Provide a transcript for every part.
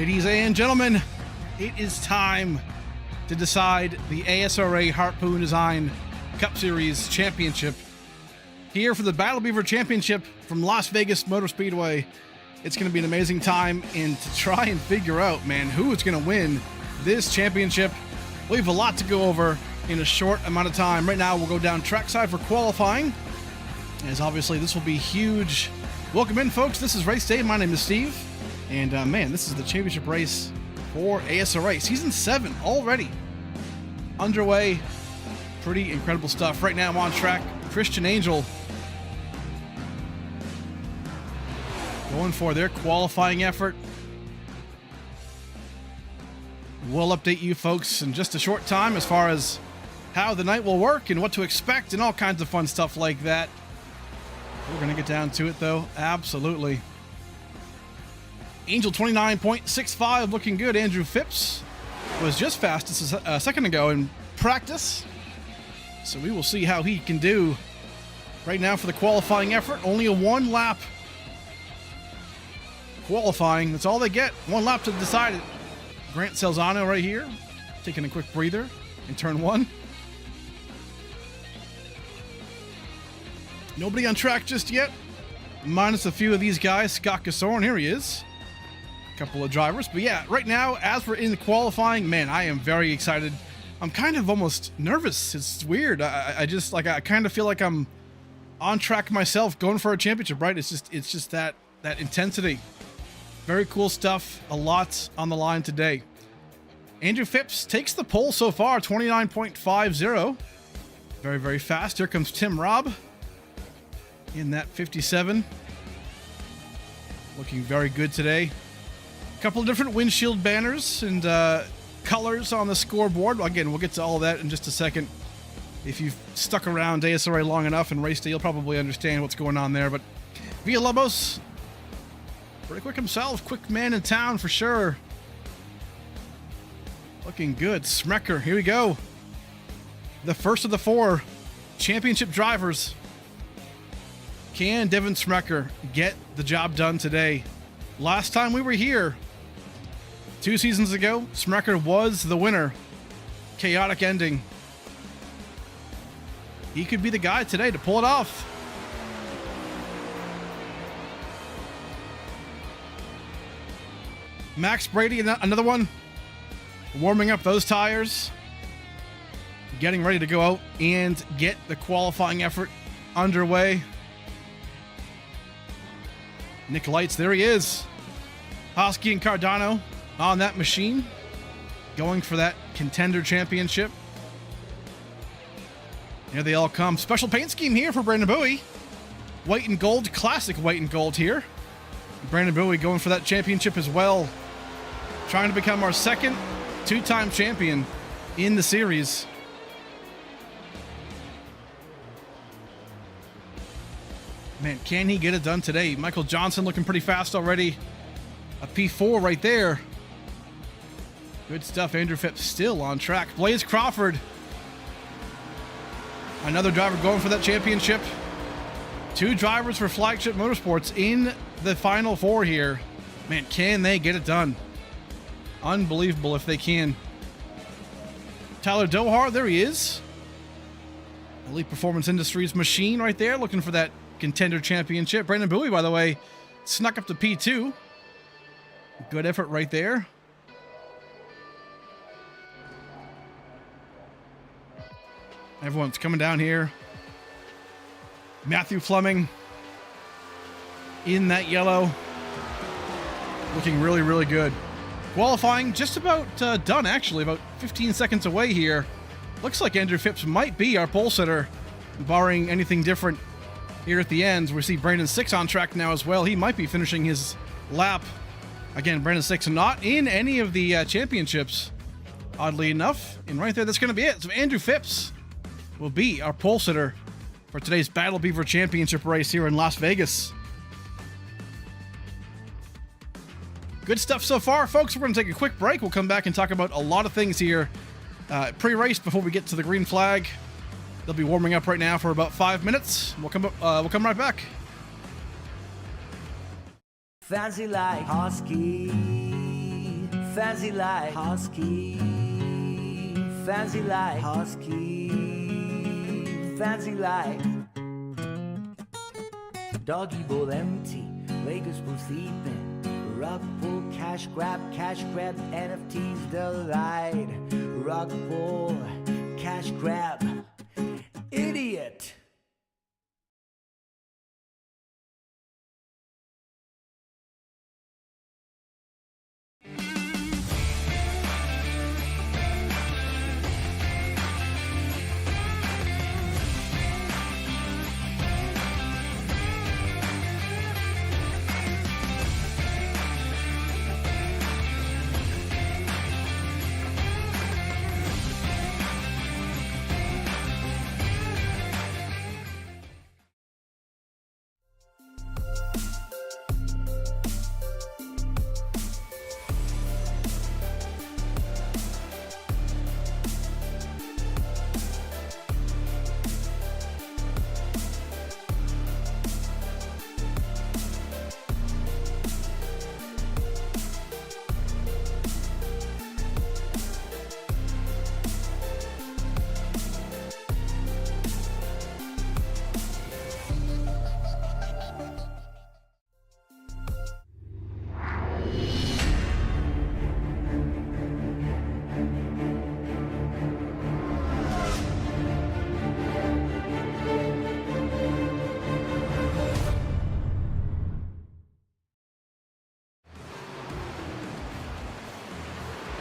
Ladies and gentlemen, it is time to decide the ASRA Harpoon Design Cup Series Championship. Here for the Battle Beaver Championship from Las Vegas Motor Speedway. It's going to be an amazing time, and to try and figure out, man, who is going to win this championship. We have a lot to go over in a short amount of time. Right now, we'll go down trackside for qualifying, as obviously this will be huge. Welcome in, folks. This is Race Day. My name is Steve, and man, this is the championship race for ASRA. Season 7 already underway. Pretty incredible stuff. Right now, I'm on track. Christian Angel going for their qualifying effort. We'll update you folks in just a short time as far as how the night will work and what to expect and all kinds of fun stuff like that. We're going to get down to it, though. Absolutely. Angel 29.65 looking good. Andrew Phipps was just fastest a second ago in practice, so we will see how he can do right now for the qualifying effort. Only a one lap qualifying. That's all they get. One lap to decide it. Grant Celzano right here, taking a quick breather in turn 1. Nobody on track just yet, minus a few of these guys. Scott Gasorin, here he is. A couple of drivers. But yeah, right now, as we're in the qualifying, man, I am very excited. I'm kind of almost nervous. It's weird. I just, like, I kind of feel like I'm on track myself, going for a championship, right? It's just that intensity. Very cool stuff. A lot on the line today. Andrew Phipps takes the pole so far, 29.50. Very, very fast. Here comes Tim Robb in that 57. Looking very good today. A couple of different windshield banners and colors on the scoreboard. Again, we'll get to all of that in just a second. If you've stuck around ASRA long enough in race day, you'll probably understand what's going on there. But Villalobos, pretty quick himself. Quick man in town for sure. Looking good. Smecker, here we go. The first of the 4 championship drivers. Can Devin Smecker get the job done today? Last time we were here, 2 seasons ago, Smecker was the winner. Chaotic ending. He could be the guy today to pull it off. Max Brady, another one. Warming up those tires. Getting ready to go out and get the qualifying effort underway. Nick Lights, there he is. Hosky and Cardano on that machine, going for that contender championship. Here they all come. Special paint scheme here for Brandon Bowie. White and gold, classic white and gold here. Brandon Bowie going for that championship as well. Trying to become our second 2-time champion in the series. Man, can he get it done today? Michael Johnson looking pretty fast already. A P4 right there. Good stuff. Andrew Phipps still on track. Blaze Crawford, another driver going for that championship. 2 drivers for Flagship Motorsports in the final 4 here. Man, can they get it done? Unbelievable if they can. Tyler Dohar, there he is. Elite Performance Industries machine right there, looking for that contender championship. Brandon Bowie, by the way, snuck up to P2. Good effort right there. Everyone's coming down here. Matthew Fleming in that yellow. Looking really, really good. Qualifying just about done, actually. About 15 seconds away here. Looks like Andrew Phipps might be our pole sitter, barring anything different here at the end. We see Brandon 6 on track now as well. He might be finishing his lap. Again, Brandon 6 not in any of the championships, oddly enough. And right there, that's going to be it. So Andrew Phipps will be our pole sitter for today's Battle Beaver Championship race here in Las Vegas. Good stuff so far, folks. We're going to take a quick break. We'll come back and talk about a lot of things here pre-race before we get to the green flag. They'll be warming up right now for about 5 minutes. We'll come right back. Fancy like Husky. fancy like husky, fancy like husky, fancy like doggy bowl empty, Lakers pool sleeping, rug pull, cash grab, NFTs delight, rug pull, cash grab, idiot.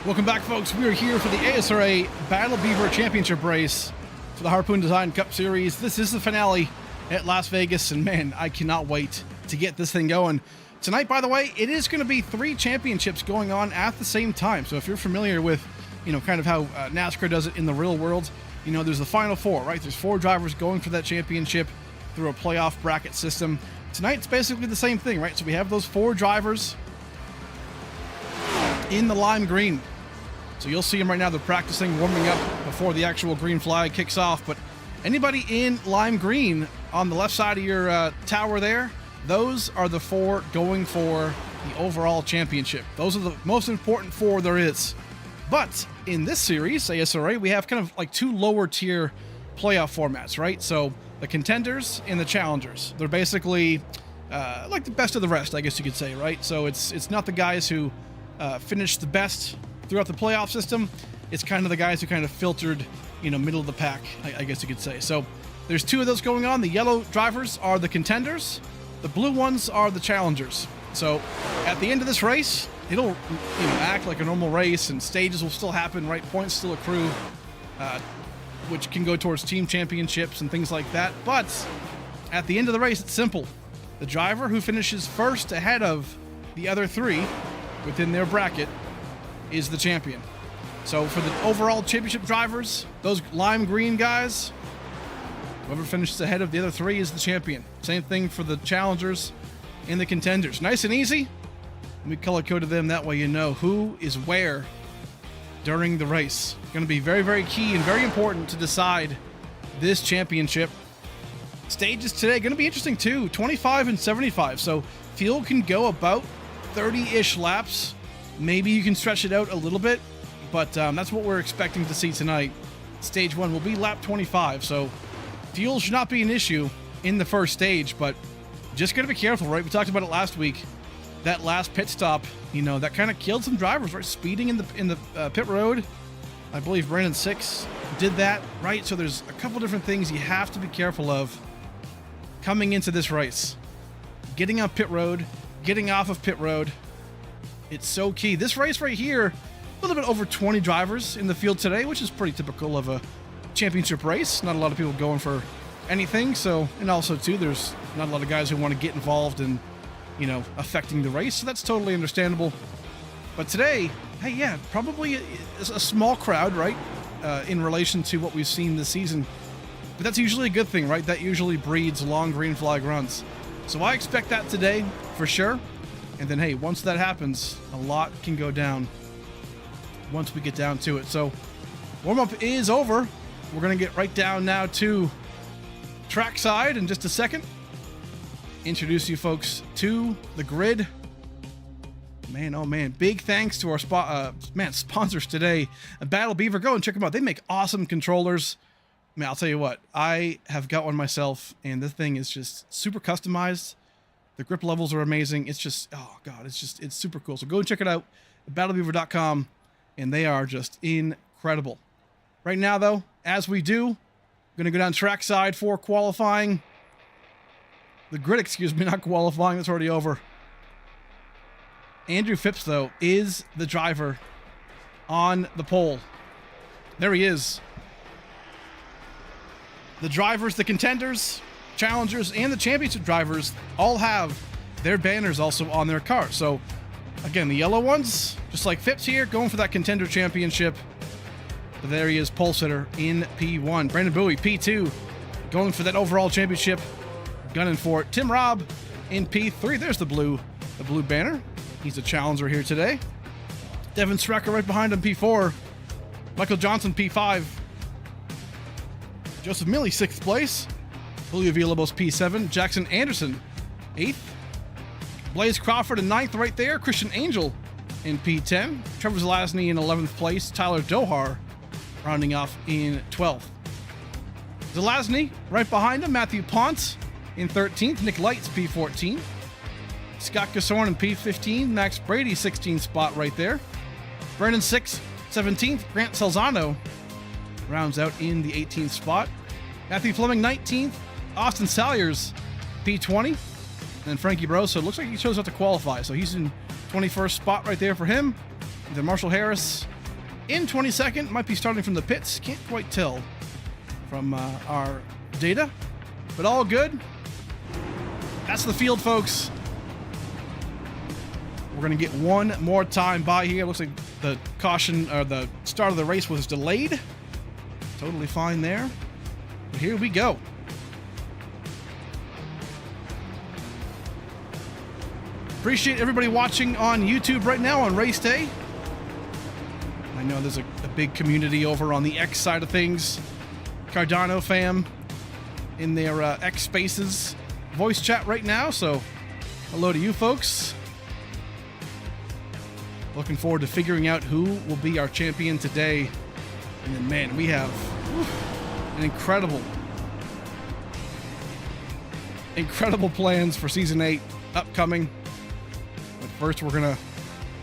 Welcome back, folks. We are here for the ASRA Battle Beaver Championship race for the Harpoon Design Cup Series. This is the finale at Las Vegas, and man, I cannot wait to get this thing going. Tonight, by the way, it is going to be 3 championships going on at the same time. So if you're familiar with, kind of how NASCAR does it in the real world, there's the final 4, right? There's 4 drivers going for that championship through a playoff bracket system. Tonight's basically the same thing, right? So we have those 4 drivers in the lime green. So you'll see them right now. They're practicing, warming up before the actual green flag kicks off. But anybody in lime green on the left side of your tower there, those are the 4 going for the overall championship. Those are the most important 4 there is. But in this series, ASRA, we have kind of like 2 lower tier playoff formats, right? So the contenders and the challengers. They're basically like the best of the rest, I guess you could say, right? So it's not the guys who finished the best throughout the playoff system. It's kind of the guys who kind of filtered, middle of the pack, I guess you could say. So there's 2 of those going on. The yellow drivers are the contenders. The blue ones are the challengers. So at the end of this race, it'll act like a normal race, and stages will still happen, right? Points still accrue, which can go towards team championships and things like that. But at the end of the race, it's simple. The driver who finishes first ahead of the other 3 within their bracket is the champion. So for the overall championship drivers, those lime green guys, whoever finishes ahead of the other 3 is the champion. Same thing for the challengers and the contenders. Nice and easy. We color coded them, that way you know who is where during the race. Going to be very, very key and very important to decide this championship. Stages today going to be interesting too. 25 and 75. So field can go about 30-ish laps. Maybe you can stretch it out a little bit, but that's what we're expecting to see tonight. Stage 1 will be lap 25, so fuel should not be an issue in the first stage, but just got to be careful, right? We talked about it last week. That last pit stop, that kind of killed some drivers, right? Speeding in the pit road. I believe Brandon 6 did that, right? So there's a couple different things you have to be careful of coming into this race. Getting on pit road, getting off of pit road. It's so key. This race right here, a little bit over 20 drivers in the field today, which is pretty typical of a championship race. Not a lot of people going for anything. So, and also too, there's not a lot of guys who want to get involved in, affecting the race. So that's totally understandable. But today, hey, yeah, probably a small crowd, right? In relation to what we've seen this season. But that's usually a good thing, right? That usually breeds long green flag runs. So I expect that today for sure. And then, hey, once that happens, a lot can go down once we get down to it. So warm-up is over. We're going to get right down now to trackside in just a second. Introduce you folks to the grid. Man, oh man, big thanks to our sponsors today, Battle Beaver. Go and check them out. They make awesome controllers. Man, I'll tell you what, I have got one myself, and this thing is just super customized. The grip levels are amazing. It's just, oh god, it's super cool. So go and check it out at battlebeaver.com, and they are just incredible. Right now, though, as we do, I'm going to go down trackside for qualifying. The grid, excuse me, not qualifying. That's already over. Andrew Phipps, though, is the driver on the pole. There he is. The drivers, the contenders, challengers, and the championship drivers all have their banners also on their car. So, again, the yellow ones, just like Phipps here, going for that contender championship. But there he is, pole sitter in P1. Brandon Bowie, P2, going for that overall championship, gunning for it. Tim Robb in P3. There's the blue banner. He's a challenger here today. Devin Strecker right behind him, P4. Michael Johnson, P5. Joseph Milley, 6th place. Julio Villalobos, P7. Jackson Anderson, 8th. Blaze Crawford in 9th right there. Christian Angel in P10. Trevor Zelazny in 11th place. Tyler Dohar rounding off in 12th. Zelazny right behind him. Matthew Ponce in 13th. Nick Lights, P14. Scott Gasorn in P15. Max Brady, 16th spot right there. Brennan 6th, 17th. Grant Salzano rounds out in the 18th spot. Matthew Fleming, 19th. Austin Salyers, P20. And Frankie Broso, it looks like he chose not to qualify, so he's in 21st spot right there for him. And then Marshall Harris in 22nd. Might be starting from the pits. Can't quite tell from our data, but all good. That's the field, folks. We're going to get one more time by here. Looks like the caution, or the start of the race was delayed. Totally fine there. But here we go. Appreciate everybody watching on YouTube right now on race day. I know there's a big community over on the X side of things. Cardano fam in their X Spaces voice chat right now. So hello to you folks. Looking forward to figuring out who will be our champion today. And then, man, we have an incredible plans for Season 8 upcoming. But first, we're going to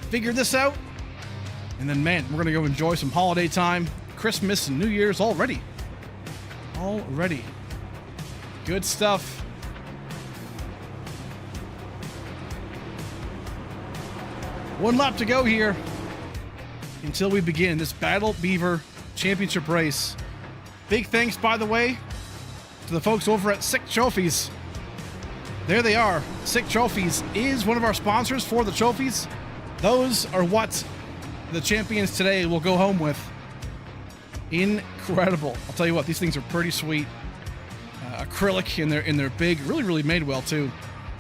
figure this out. And then, man, we're going to go enjoy some holiday time. Christmas and New Year's already. Good stuff. One lap to go here until we begin this Battle Beaver Championship race. Big thanks, by the way, to the folks over at Sick Trophies. There they are. Sick Trophies is one of our sponsors for the trophies. Those are what the champions today will go home with. Incredible. I'll tell you what, these things are pretty sweet. Acrylic in their big, really made well too.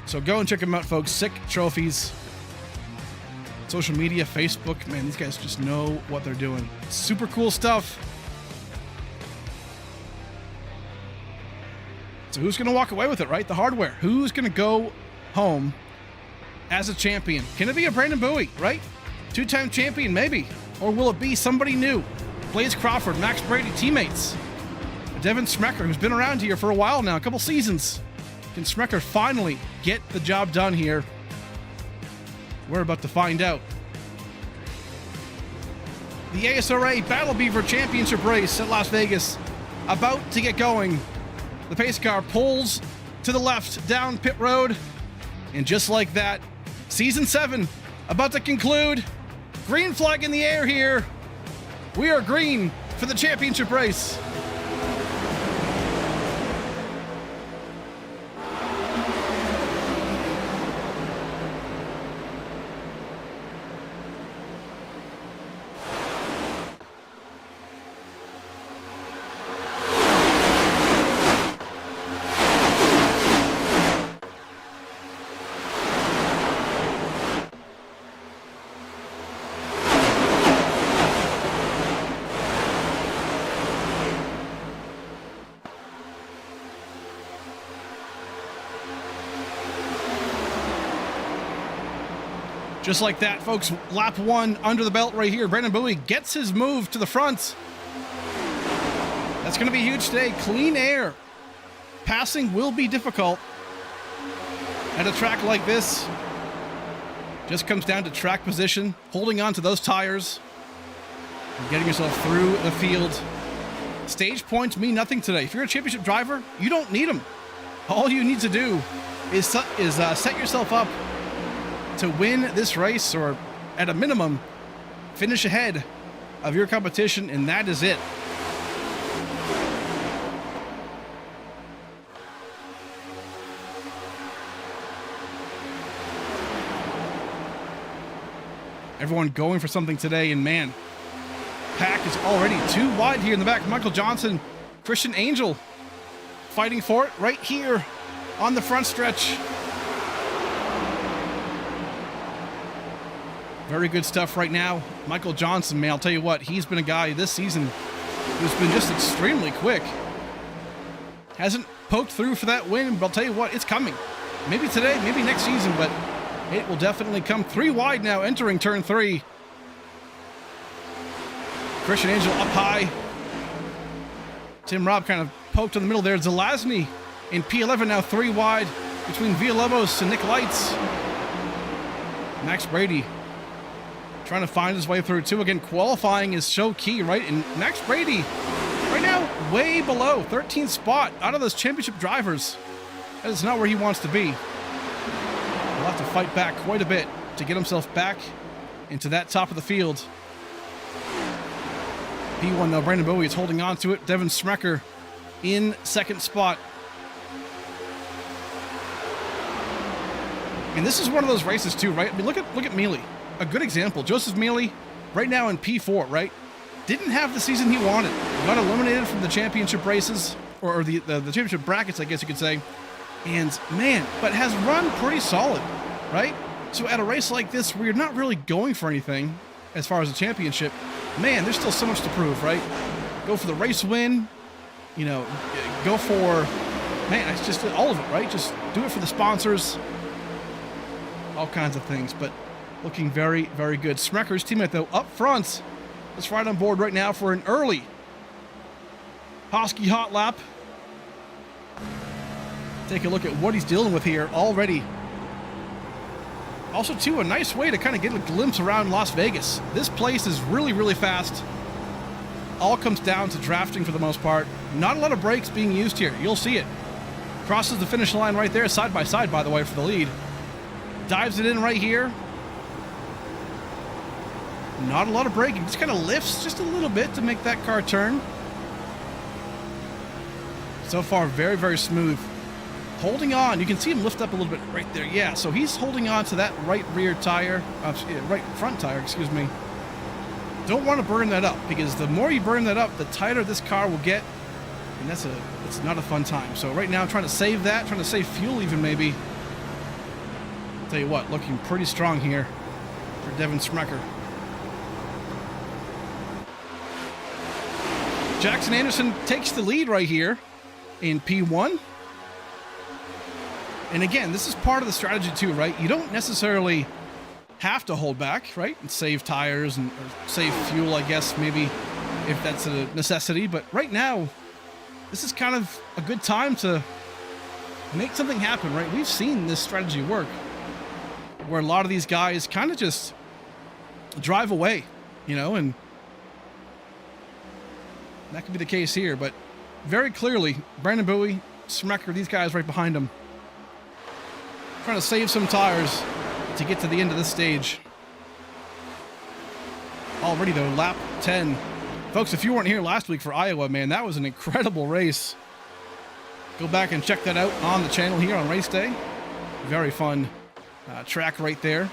So go and check them out, folks. Sick Trophies. Social media, Facebook, man, these guys just know what they're doing. Super cool stuff. So who's going to walk away with it, right? The hardware. Who's going to go home as a champion? Can it be a Brandon Bowie, right? 2-time champion, maybe. Or will it be somebody new? Blaze Crawford, Max Brady, teammates. Devin Smecker, who's been around here for a while now, a couple seasons. Can Smecker finally get the job done here? We're about to find out. The ASRA Battle Beaver Championship race at Las Vegas about to get going. The pace car pulls to the left down pit road. And just like that, Season 7 about to conclude. Green flag in the air here. We are green for the championship race. Just like that, folks, lap 1 under the belt right here. Brandon Bowie gets his move to the front. That's going to be huge today. Clean air. Passing will be difficult at a track like this. Just comes down to track position, holding on to those tires, and getting yourself through the field. Stage points mean nothing today. If you're a championship driver, you don't need them. All you need to do is set yourself up to win this race, or at a minimum, finish ahead of your competition, and that is it. Everyone going for something today, and man, pack is already too wide here in the back. Michael Johnson, Christian Angel fighting for it right here on the front stretch. Very good stuff right now. Michael Johnson, man, I'll tell you what, he's been a guy this season who's been just extremely quick. Hasn't poked through for that win, but I'll tell you what, it's coming. Maybe today, maybe next season, but it will definitely come. 3 wide now, entering turn 3. Christian Angel up high. Tim Robb kind of poked in the middle there. Zelazny in P11 now 3 wide between Villalobos and Nick Lights. Max Brady trying to find his way through too. Again, qualifying is so key, right? And Max Brady right now way below 13th spot out of those championship drivers. That is not where he wants to be. He'll have to fight back quite a bit to get himself back into that top of the field. P1 though, Brandon Bowie is holding on to it. Devin Smecker in 2nd spot. And this is one of those races too, right? I mean, look at Mealy. A good example. Joseph Mealy right now in P4, right? Didn't have the season he wanted. Got eliminated from the championship races, or the championship brackets, I guess you could say. And man, but has run pretty solid, right? So at a race like this, where you're not really going for anything as far as a championship, man, there's still so much to prove, right? Go for the race win, you know, go for, man, it's just all of it, right? Just do it for the sponsors, all kinds of things, but looking very, very good. Smecker's teammate, though, up front. Let's ride on board right now for an early Hosky hot lap. Take a look at what he's dealing with here already. Also, too, a nice way to kind of get a glimpse around Las Vegas. This place is really, really fast. All comes down to drafting for the most part. Not a lot of brakes being used here. You'll see it. Crosses the finish line right there, side by side, by the way, for the lead. Dives it in right here. Not a lot of braking. Just kind of lifts just a little bit to make that car turn. So far, very, very smooth. Holding on. You can see him lift up a little bit right there. Yeah, so he's holding on to that right rear tire, right front tire, excuse me. Don't want to burn that up, because the more you burn that up, the tighter this car will get, and it's not a fun time. So right now, I'm trying to save that, trying to save fuel even maybe. I'll tell you what, looking pretty strong here for Devin Smecker. Jackson Anderson takes the lead right here in P1. And again, this is part of the strategy too, right? You don't necessarily have to hold back, right? And save tires and or save fuel, I guess, maybe if that's a necessity. But right now, this is kind of a good time to make something happen, right? We've seen this strategy work where a lot of these guys kind of just drive away, you know, and that could be the case here. But very clearly, Brandon Bowie, Smecker, these guys right behind him, trying to save some tires to get to the end of this stage. Already though, lap 10. Folks, if you weren't here last week for Iowa, man, that was an incredible race. Go back and check that out on the channel here on race day. Very fun track right there.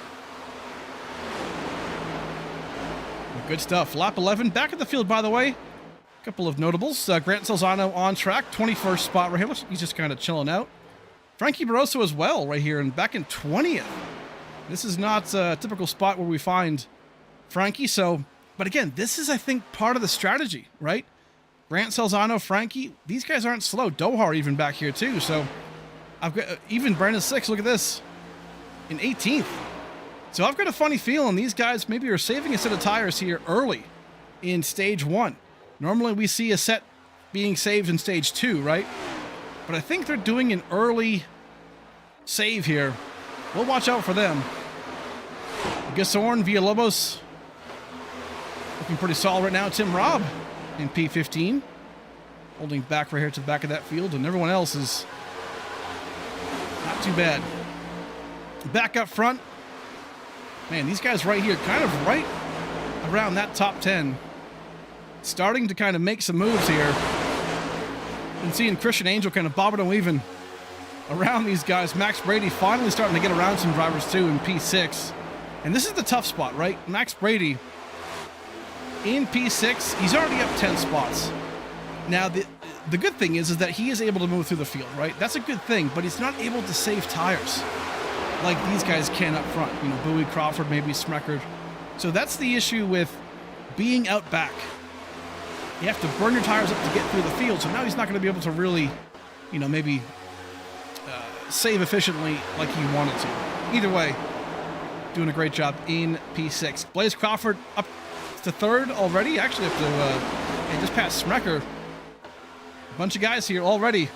Good stuff. Lap 11, back at the field, by the way. A couple of notables. Grant Salzano on track, 21st spot right here. He's just kind of chilling out. Frankie Barroso as well right here, and back in 20th. This is not a typical spot where we find Frankie. So, but again, this is, I think, part of the strategy, right? Grant Salzano, Frankie, these guys aren't slow. Dohar even back here too. So I've got even Brandon Six. Look at this, in 18th. So I've got a funny feeling these guys maybe are saving a set of tires here early in stage 1. Normally we see a set being saved in stage 2, right? But I think they're doing an early save here. We'll watch out for them. Gasorn, Villalobos, looking pretty solid right now. Tim Robb in P15, holding back right here to the back of that field, and everyone else is not too bad. Back up front, man, these guys right here, kind of right around that top 10, starting to kind of make some moves here. And seeing Christian Angel kind of bobbing and weaving around these guys. Max Brady finally starting to get around some drivers too in P6. And this is the tough spot, right? Max Brady in P6, he's already up 10 spots. Now, the good thing is that he is able to move through the field, right? That's a good thing, but he's not able to save tires like these guys can up front. You know, Bowie, Crawford, maybe Smeckard. So that's the issue with being out back. You have to burn your tires up to get through the field, so now he's not going to be able to really, you know, maybe save efficiently like he wanted to. Either way, doing a great job in P6. Blaze Crawford up to 3rd already, actually up to, and just past Smecker. A bunch of guys here already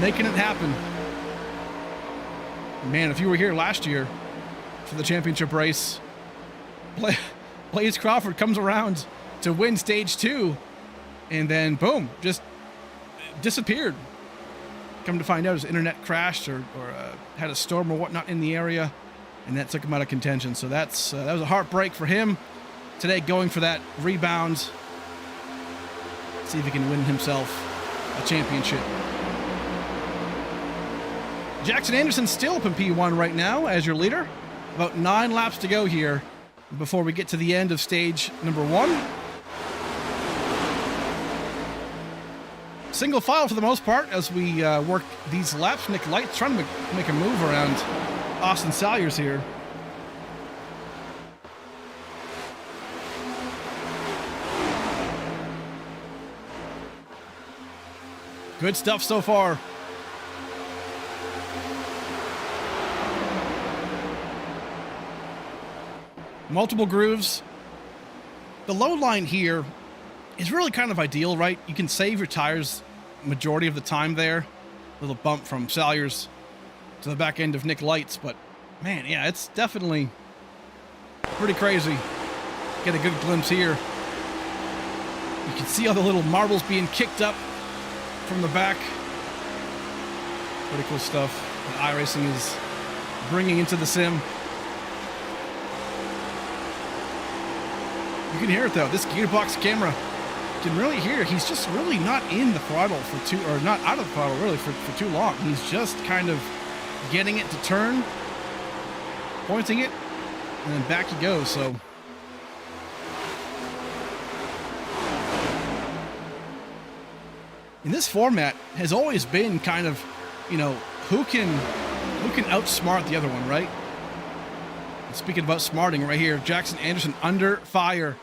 making it happen. Man, if you were here last year for the championship race, Blaze Crawford comes around to win stage 2, and then boom, just disappeared. Come to find out his internet crashed or had a storm or whatnot in the area, and that took him out of contention. So that was a heartbreak for him today, going for that rebound. See if he can win himself a championship. Jackson Anderson still up in P1 right now as your leader. About 9 laps to go here before we get to the end of stage number 1. Single file for the most part as we work these laps. Nick Light's trying to make a move around Austin Salyers here. Good stuff so far. Multiple grooves. The low line here is really kind of ideal, right? You can save your tires majority of the time there. Little bump from Salyers to the back end of Nick Light's, but man, yeah, it's definitely pretty crazy. Get a good glimpse here. You can see all the little marbles being kicked up from the back. Pretty cool stuff that iRacing is bringing into the sim. You can hear it though. This gearbox camera can really hear he's just really not in the throttle not out of the throttle really for too long. He's just kind of getting it to turn, pointing it, and then back he goes. So in this format has always been kind of, you know, who can outsmart the other one, right? And speaking about smarting right here, Jackson Anderson under fire.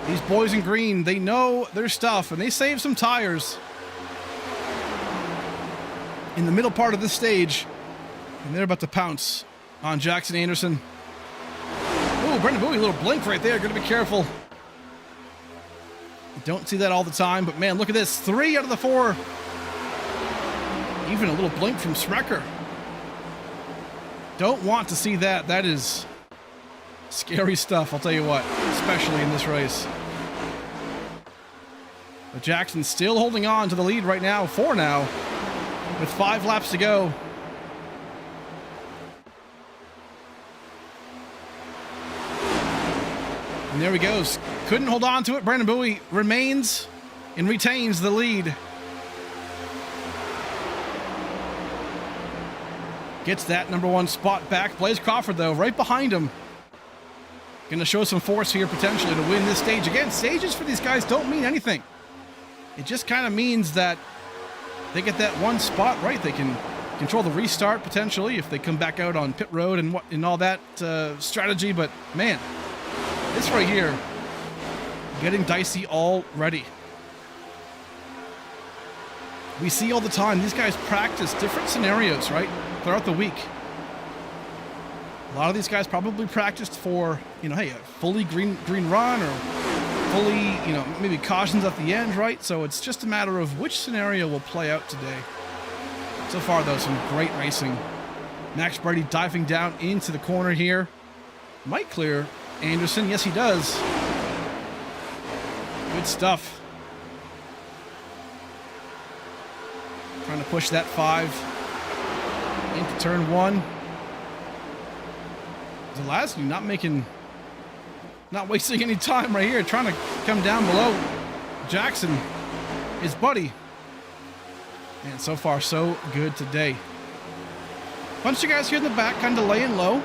These boys in green, they know their stuff, and they save some tires in the middle part of this stage, and they're about to pounce on Jackson Anderson. Oh, Brendan Bowie, a little blink right there. Got to be careful. Don't see that all the time, but man, look at this. 3 out of the 4. Even a little blink from Smecker. Don't want to see that. That is scary stuff, I'll tell you what, especially in this race. But Jackson's still holding on to the lead right now, 4 now, with 5 laps to go. And there he goes. Couldn't hold on to it. Brandon Bowie remains and retains the lead. Gets that number 1 spot back. Blaze Crawford, though, right behind him. Going to show some force here, potentially, to win this stage. Again, stages for these guys don't mean anything. It just kind of means that they get that 1 spot right. They can control the restart, potentially, if they come back out on pit road and all that strategy. But, man, this right here, getting dicey already. we see all the time. These guys practice different scenarios, right, throughout the week. A lot of these guys probably practiced for, you know, hey, a fully green run or fully, you know, maybe cautions at the end, right? So it's just a matter of which scenario will play out today. So far, though, some great racing. Max Brady diving down into the corner here. Might clear Anderson. Yes, he does. Good stuff. Trying to push that 5 into turn 1. Zelazny not wasting any time right here, trying to come down below Jackson, his buddy. And so far, so good today. Bunch of guys here in the back, kind of laying low.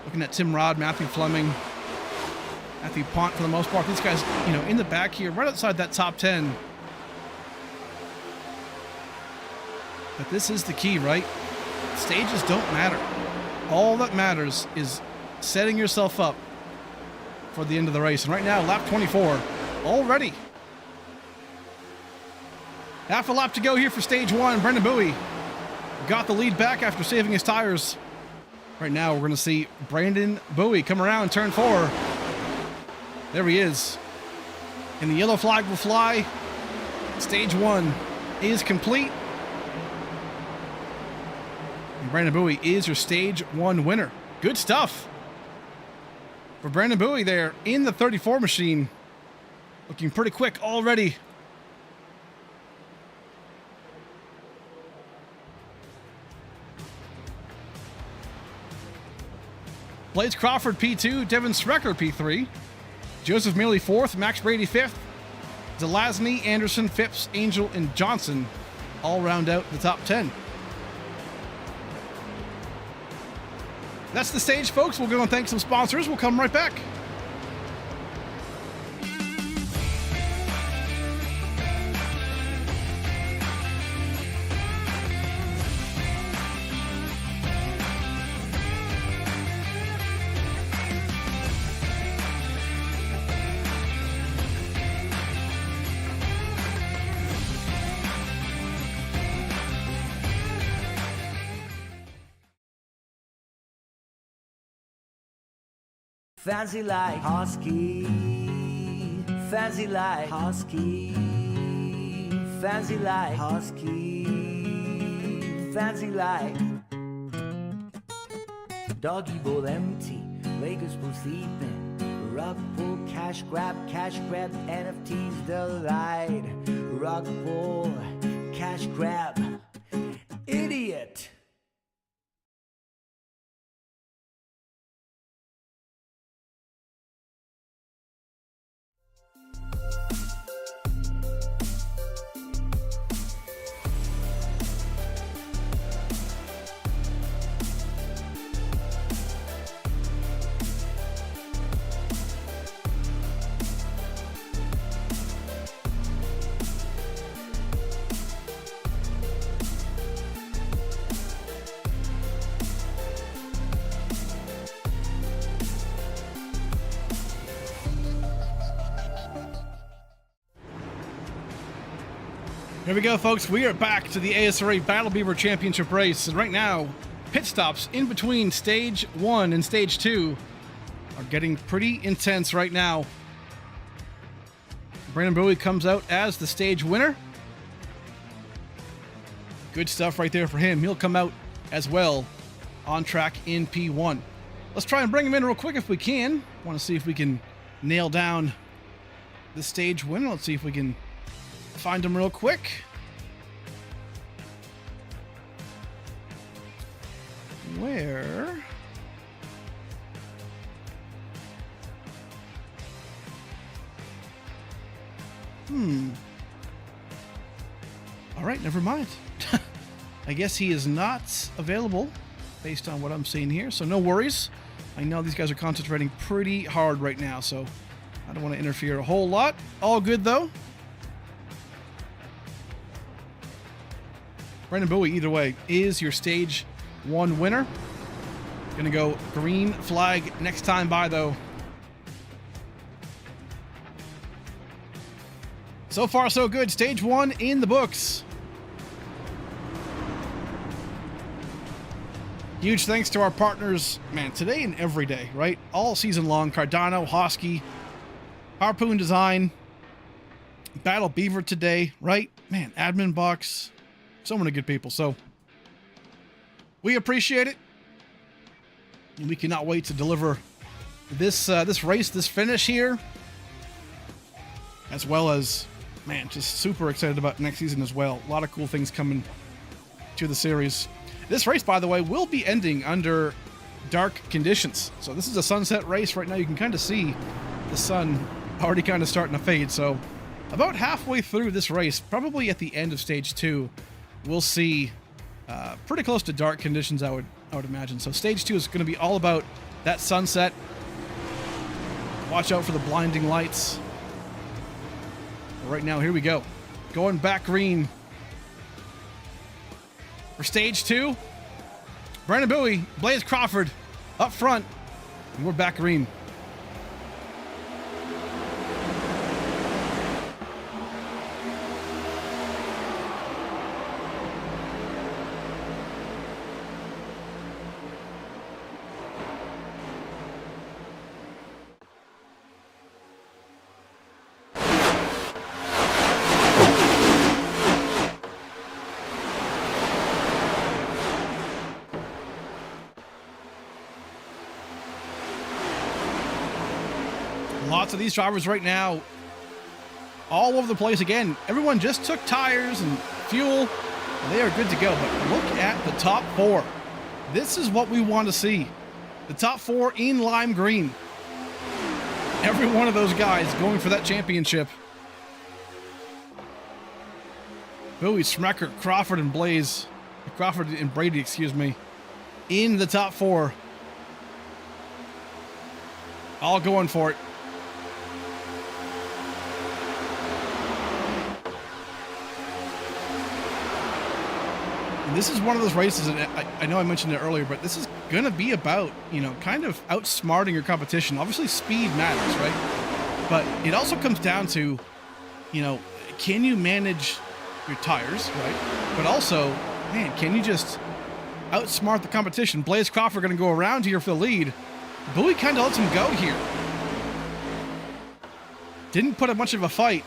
Looking at Tim Rod, Matthew Fleming, Matthew Pont for the most part. These guys, you know, in the back here, right outside that top 10. But this is the key, right? Stages don't matter. All that matters is setting yourself up for the end of the race. And right now, lap 24 already. Half a lap to go here for stage 1. Brendan Bowie got the lead back after saving his tires. Right now, we're going to see Brandon Bowie come around turn 4. There he is. And the yellow flag will fly. Stage 1 is complete. And Brandon Bowie is your stage 1 winner. Good stuff for Brandon Bowie there in the 34 machine. Looking pretty quick already. Blaze Crawford P2, Devin Srecker P3, Joseph Mealy 4th, Max Brady 5th, Zelazny, Anderson, Phipps, Angel, and Johnson all round out the top 10. That's the stage, folks. We'll go and thank some sponsors. We'll come right back. Fancy like Husky, fancy like Husky, fancy like Husky, fancy like Doggy bowl empty, Lakers pool sleeping, rug pull, cash grab, NFTs delight, rug pull, cash grab, idiot. Here we go, folks. We are back to the ASRA Battle Beaver Championship race. And right now, pit stops in between stage 1 and stage 2 are getting pretty intense right now. Brandon Bowie comes out as the stage winner. Good stuff right there for him. He'll come out as well on track in P1. Let's try and bring him in real quick if we can. Want to see if we can nail down the stage winner. Let's see if we can find him real quick. Where? All right, never mind. I guess he is not available based on what I'm seeing here, so no worries. I know these guys are concentrating pretty hard right now, so I don't want to interfere a whole lot. All good, though. Brandon Bowie, either way, is your stage 1 winner. Gonna go green flag next time by, though. So far, so good. Stage 1 in the books. Huge thanks to our partners, man, today and every day, right? All season long. Cardano, Hosky, Harpoon Design, Battle Beaver today, right? Man, Admin Box. So many good people. So we appreciate it. And we cannot wait to deliver this race, this finish here. As well as, man, just super excited about next season as well. A lot of cool things coming to the series. This race, by the way, will be ending under dark conditions. So this is a sunset race. Right now you can kind of see the sun already kind of starting to fade. So about halfway through this race, probably at the end of stage 2, we'll see pretty close to dark conditions, I would imagine. So stage 2 is going to be all about that sunset. Watch out for the blinding lights. Right now, here we go. Going back green for stage 2. Brandon Bowie, Blaze Crawford up front, and we're back green. Lots of these drivers right now all over the place. Again, everyone just took tires and fuel, and they are good to go. But look at the top 4. This is what we want to see. The top 4 in lime green. Every one of those guys going for that championship. Bowie, Smecker, Crawford, and Blaze. Crawford and Brady, excuse me. In the top 4. All going for it. And this is one of those races, and I know I mentioned it earlier, but this is going to be about, you know, kind of outsmarting your competition. Obviously, speed matters, right? But it also comes down to, you know, can you manage your tires, right? But also, man, can you just outsmart the competition? Blaze Crawford going to go around here for the lead. Bowie kind of lets him go here. Didn't put up much of a fight.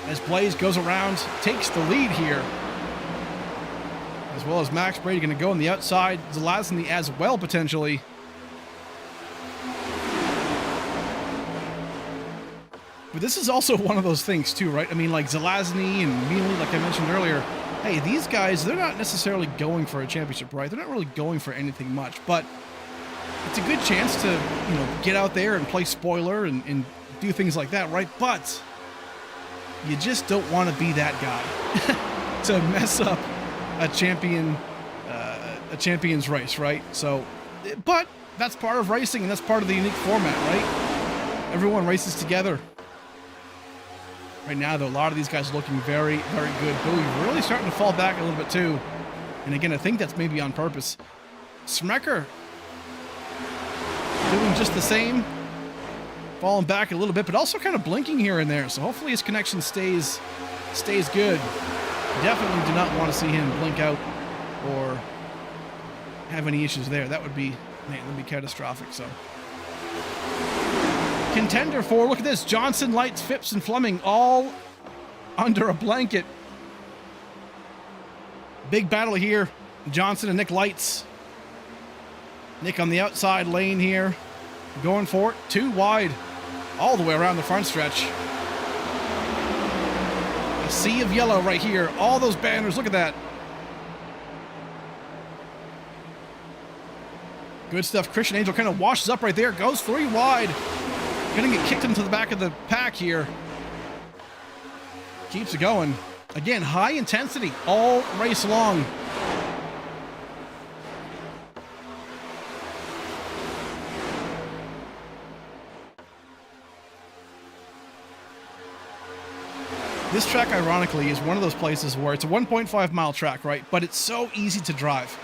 As Blaze goes around, takes the lead here. As well as Max Brady going to go on the outside. Zelazny as well, potentially. But this is also one of those things, too, right? I mean, like Zelazny and Mealy, like I mentioned earlier. Hey, these guys, they're not necessarily going for a championship, right? They're not really going for anything much. But it's a good chance to, you know, get out there and play spoiler and do things like that, right? But you just don't want to be that guy to mess up a champion's race, right? So, but that's part of racing, and that's part of the unique format, right? Everyone races together. Right now, though, a lot of these guys looking very, very good. Bowie really starting to fall back a little bit, too. And again, I think that's maybe on purpose. Smecker doing just the same. Falling back a little bit, but also kind of blinking here and there. So hopefully his connection stays good. Definitely do not want to see him blink out or have any issues there. That would be, man, that would be catastrophic. So contender 4, look at this. Johnson, Lights, Phipps, and Fleming all under a blanket. Big battle here. Johnson and Nick Lights. Nick on the outside lane here. Going for it. 2 wide. All the way around the front stretch. A sea of yellow right here. All those banners. Look at that. Good stuff. Christian Angel kind of washes up right there. Goes 3 wide. Gonna get kicked into the back of the pack here. Keeps it going. Again, high intensity all race long. This track, ironically, is one of those places where it's a 1.5 mile track, right? But it's so easy to drive.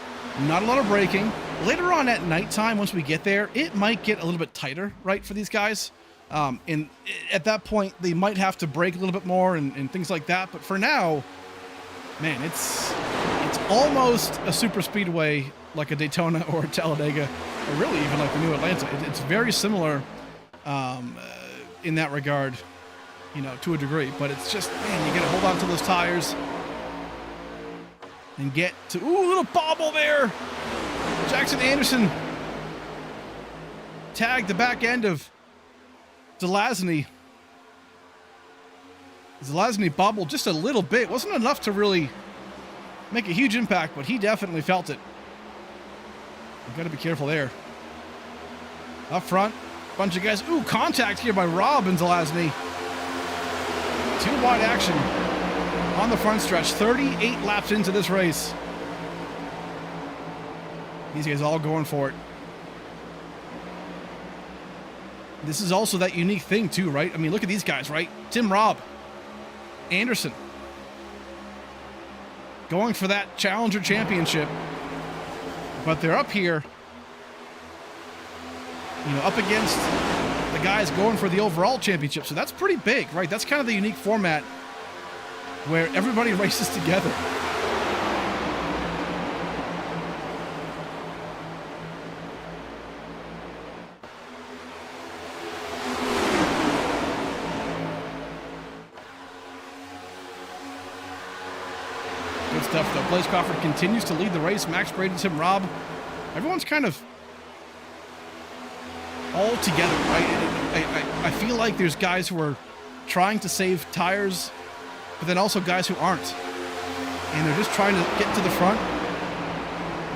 Not a lot of braking. Later on at nighttime, once we get there, it might get a little bit tighter, right, for these guys. And at that point, they might have to brake a little bit more and things like that. But for now, man, it's almost a super speedway like a Daytona or a Talladega, or really even like the new Atlanta. It's very similar in that regard, you know, to a degree. But it's just, man, you got to hold on to those tires and get to, ooh, little bobble there. Jackson Anderson tagged the back end of Zelazny. Zelazny bobbled just a little bit. Wasn't enough to really make a huge impact, but he definitely felt it. You've got to be careful there. Up front, bunch of guys. Ooh, contact here by Rob and Zelazny. Two wide action on the front stretch. 38 laps into this race. These guys all going for it. This is also that unique thing too, right? I mean, look at these guys, right? Tim Robb, Anderson, going for that Challenger Championship. But they're up here, you know, up against the guys going for the overall championship. So that's pretty big, right? That's kind of the unique format where everybody races together. Good stuff, though. Blaze Crawford continues to lead the race. Max Brady, Tim Robb. Everyone's kind of all together, right? I feel like there's guys who are trying to save tires, but then also guys who aren't. And they're just trying to get to the front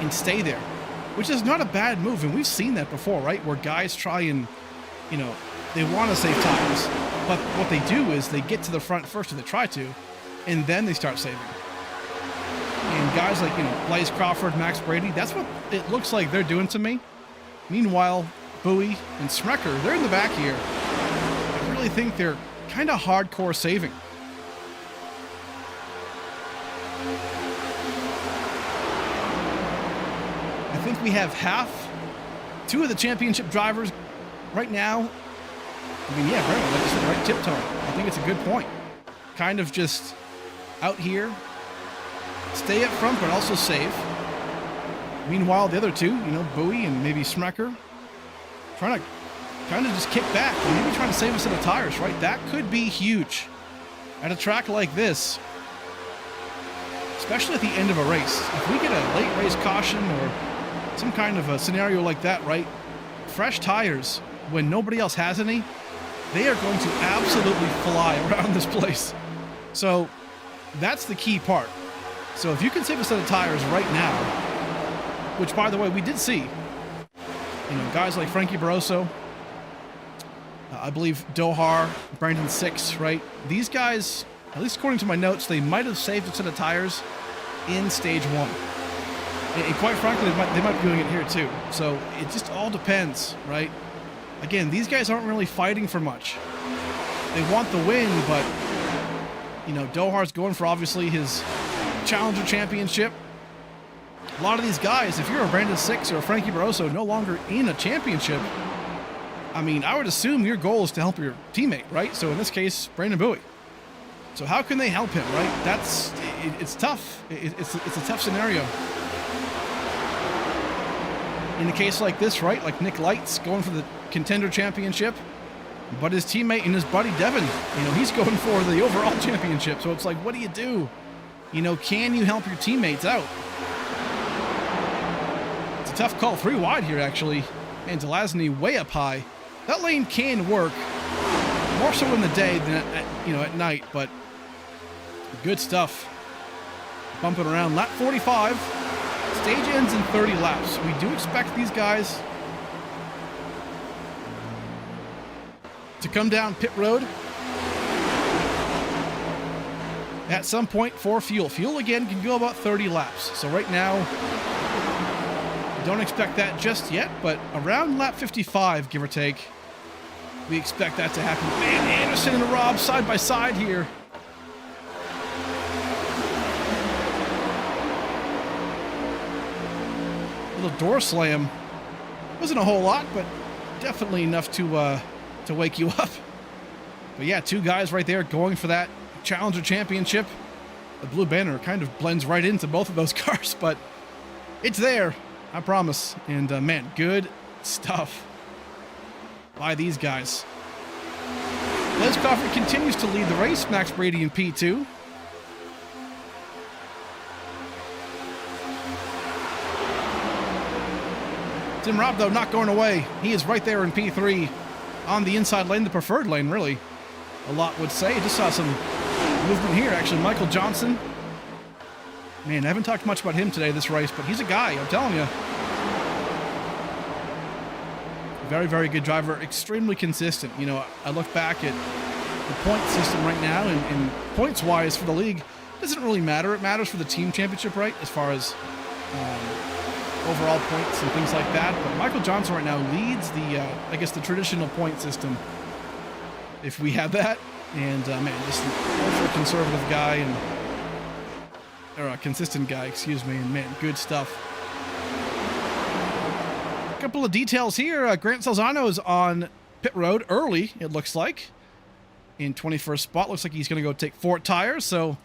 and stay there, which is not a bad move. And we've seen that before, right? Where guys try and, you know, they want to save tires, but what they do is they get to the front first, or they try to, and then they start saving. And guys like, you know, Blaze Crawford, Max Brady, that's what it looks like they're doing to me. Meanwhile, Bowie and Smecker, they're in the back here. I really think they're kind of hardcore saving. I think we have two of the championship drivers right now. I mean, yeah, Brandon, like I said, right, tiptoeing. I think it's a good point. Kind of just out here, stay up front, but also save. Meanwhile, the other two, you know, Bowie and maybe Smecker, trying to kind of just kick back and maybe trying to save a set of tires, right? That could be huge at a track like this, especially at the end of a race. If we get a late race caution or some kind of a scenario like that, right? Fresh tires, when nobody else has any, they are going to absolutely fly around this place. So that's the key part. So if you can save a set of tires right now, which, by the way, we did see, you know, guys like Frankie Barroso, I believe Dohar, Brandon Six, right? These guys, at least according to my notes, they might have saved a set of tires in stage one. And quite frankly, they might be doing it here too. So it just all depends, right? Again, these guys aren't really fighting for much. They want the win, but, you know, Dohar's going for, obviously, his Challenger Championship. A lot of these guys, if you're a Brandon Six or a Frankie Barroso no longer in a championship, I mean, I would assume your goal is to help your teammate, right? So in this case, Brandon Bowie. So how can they help him, right? It's tough. It's a tough scenario. In a case like this, right? Like Nick Light's going for the Contender Championship, but his teammate and his buddy Devin, you know, he's going for the overall championship. So it's like, what do you do? You know, can you help your teammates out? It's a tough call. 3 wide here, actually. And Zelazny way up high. That lane can work, more so in the day than at night, but good stuff. Bumping around. Lap 45. Stage ends in 30 laps. We do expect these guys to come down pit road at some point for fuel. Fuel, again, can go about 30 laps. So right now, don't expect that just yet, but around lap 55, give or take, we expect that to happen. Man, Anderson and Rob side by side here. Little door slam. Wasn't a whole lot, but definitely enough to to wake you up. But yeah, two guys right there going for that Challenger Championship. The blue banner kind of blends right into both of those cars, but it's there, I promise. And man, good stuff by these guys. Les Crawford continues to lead the race. Max Brady in P2. Tim Robb, though, not going away. He is right there in P3 on the inside lane, the preferred lane, really. A lot would say. Just saw some movement here, actually. Michael Johnson. Man, I haven't talked much about him today this race, but he's a guy, I'm telling you. Very, very good driver. Extremely consistent. You know, I look back at the point system right now, and points-wise for the league, it doesn't really matter. It matters for the team championship, right, as far as overall points and things like that. But Michael Johnson right now leads the, I guess, the traditional point system, if we have that. And, man, just an ultra-conservative guy, or a consistent guy, excuse me, and, man, good stuff. A couple of details here. Grant Salzano is on pit road early, it looks like, in 21st spot. Looks like he's going to go take 4 tires, so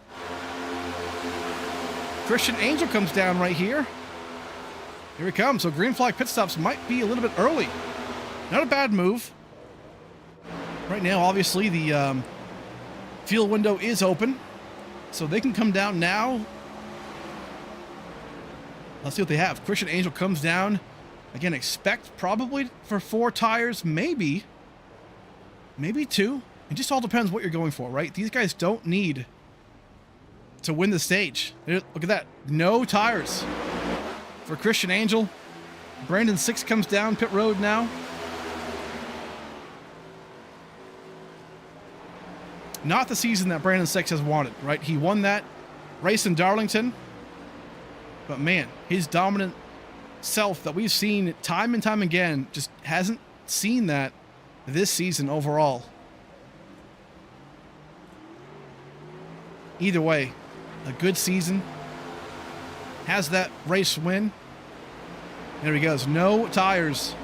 Christian Angel comes down right here. Here he comes. So green flag pit stops might be a little bit early. Not a bad move. Right now, obviously, the fuel window is open, so they can come down now. Let's see what they have. Christian Angel comes down. Again, expect probably for 4 tires, maybe 2. It just all depends what you're going for, right? These guys don't need to win the stage. Look at that. No tires for Christian Angel. Brandon 6 comes down pit road now. Not the season that Brandon 6 has wanted, right? He won that race in Darlington. But man, his dominant self that we've seen time and time again just hasn't seen that this season overall. Either way, a good season. Has that race win. There he goes. No tires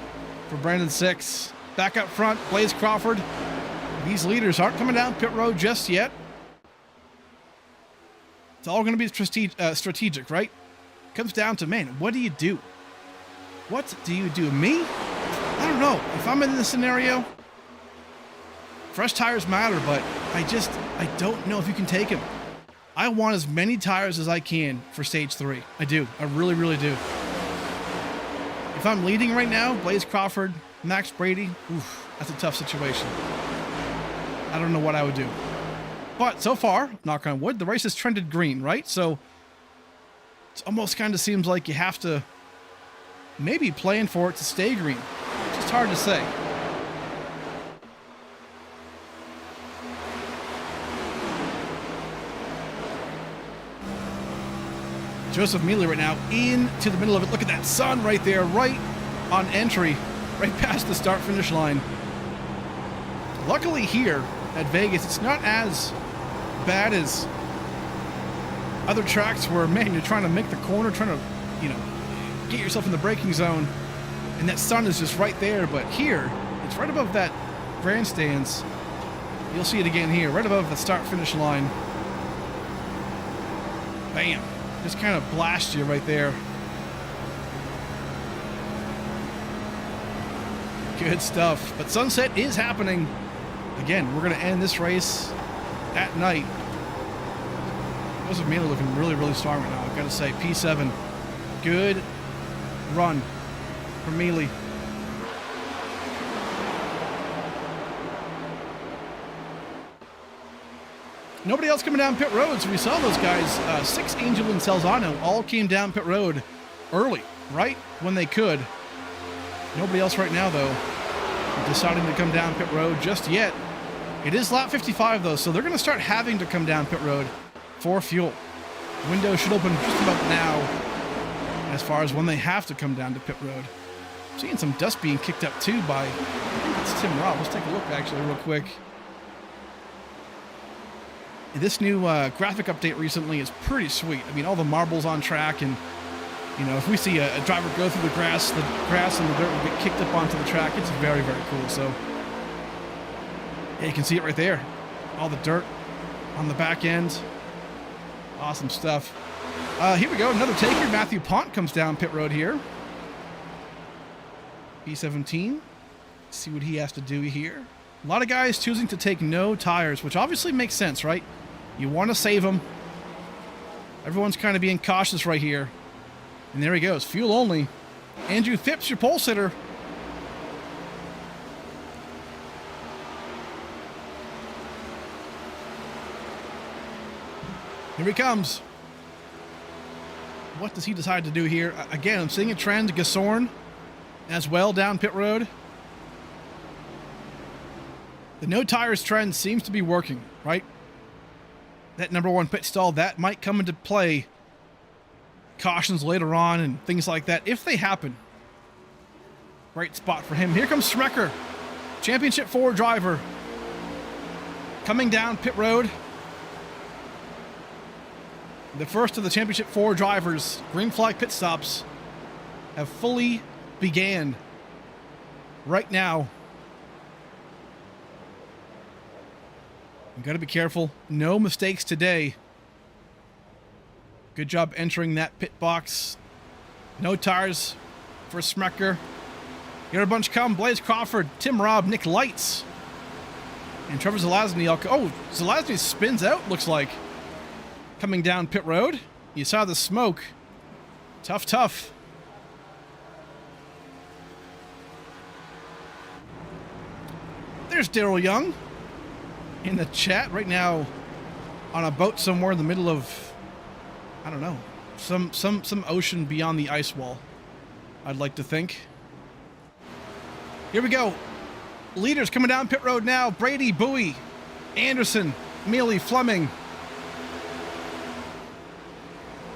for Brandon 6. Back up front, Blaze Crawford. These leaders aren't coming down pit road just yet. It's all going to be strategic, right? Comes down to, man, what do you do? What do you do? Me? I don't know. If I'm in this scenario, fresh tires matter, but I don't know if you can take them. I want as many tires as I can for stage 3. I do. I really, really do. If I'm leading right now, Blaze Crawford, Max Brady, oof, that's a tough situation. I don't know what I would do. But so far, knock on wood, the race has trended green, right? So it almost kind of seems like you have to maybe plan for it to stay green. It's just hard to say. Joseph Mealy right now into the middle of it. Look at that sun right there, right on entry, right past the start-finish line. Luckily here at Vegas, it's not as bad as other tracks where, man, you're trying to make the corner, trying to, you know, get yourself in the braking zone, and that sun is just right there. But here, it's right above that grandstands. You'll see it again here, right above the start-finish line. Bam. Just kind of blast you right there. Good stuff. But sunset is happening. Again, we're going to end this race at night. Joseph Mealy looking really, really strong right now. I've got to say, P7. Good run for Mealy. Nobody else coming down pit road, so we saw those guys, 6, Angel and Salzano, all came down pit road early, right when they could. Nobody else right now, though, deciding to come down pit road just yet. It is lap 55, though, so they're going to start having to come down pit road for fuel. Window should open just about now as far as when they have to come down to pit road. I'm seeing some dust being kicked up, too, by, I think it's Tim Robb. Let's take a look, actually, real quick. This new graphic update recently is pretty sweet. I mean, all the marbles on track, and, you know, if we see a driver go through the grass and the dirt will get kicked up onto the track. It's very, very cool. So Yeah, you can see it right there. All the dirt on the back end. Awesome stuff. Here we go. Another taker. Matthew Pont comes down pit road here. B17. See what he has to do here. A lot of guys choosing to take no tires, which obviously makes sense, right? You want to save them. Everyone's kind of being cautious right here. And there he goes. Fuel only. Andrew Phipps, your pole sitter. Here he comes. What does he decide to do here? Again, I'm seeing a trend. Gasorn as well down pit road. The no tires trend seems to be working, right? That number one pit stall, that might come into play. Cautions later on and things like that, if they happen. Great spot for him. Here comes Schmecker, Championship 4 driver. Coming down pit road. The first of the Championship 4 drivers, green flag pit stops, have fully began right now. You gotta be careful. No mistakes today. Good job entering that pit box. No tires for Schmecker. Here a bunch come. Blaze Crawford, Tim Robb, Nick Lights, and Trevor Zelazny. Oh, Zelazny spins out, looks like. Coming down pit road. You saw the smoke. Tough. There's Daryl Young in the chat right now on a boat somewhere in the middle of, I don't know, some ocean beyond the ice wall, I'd like to think. Here we go. Leaders coming down pit road now. Brady, Bowie, Anderson, Mealy, Fleming.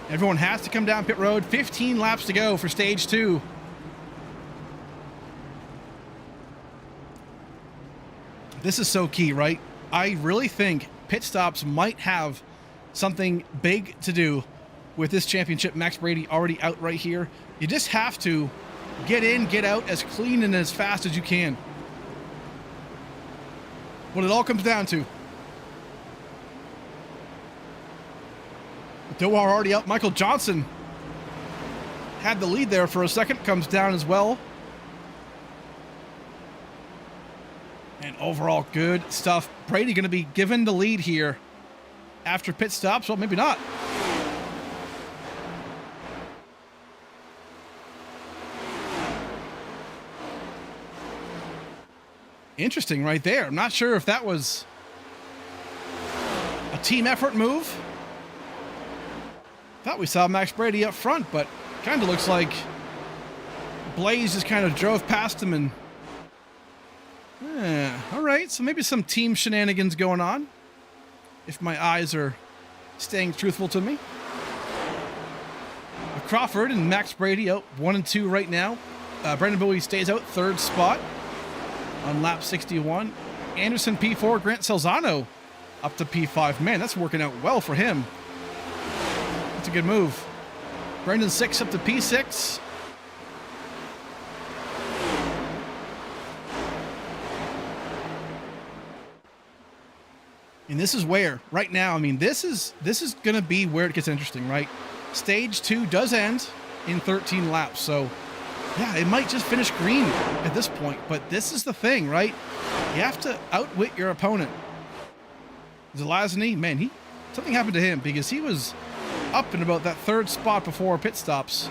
Everyone has to come down pit road. 15 laps to go for stage 2. This is so key, right? I really think pit stops might have something big to do with this championship. Max Brady already out right here. You just have to get in, get out as clean and as fast as you can. What it all comes down to. Dohar already up. Michael Johnson had the lead there for a second. Comes down as well. And overall, good stuff. Brady going to be given the lead here after pit stops. Well, maybe not. Interesting right there. I'm not sure if that was a team effort move. Thought we saw Max Brady up front, but kind of looks like Blaze just kind of drove past him and... all right, so maybe some team shenanigans going on, if my eyes are staying truthful to me. Crawford and Max Brady out 1 and 2 right now. Brandon Bowie stays out 3rd spot on lap 61. Anderson P4, Grant Salzano up to P5. Man, that's working out well for him. That's a good move. Brendan 6 up to P6. And this is where, right now, I mean, this is going to be where it gets interesting, right? Stage 2 does end in 13 laps, so yeah, it might just finish green at this point, but this is the thing, right? You have to outwit your opponent. Zelazny, man, something happened to him because he was up in about that 3rd spot before pit stops.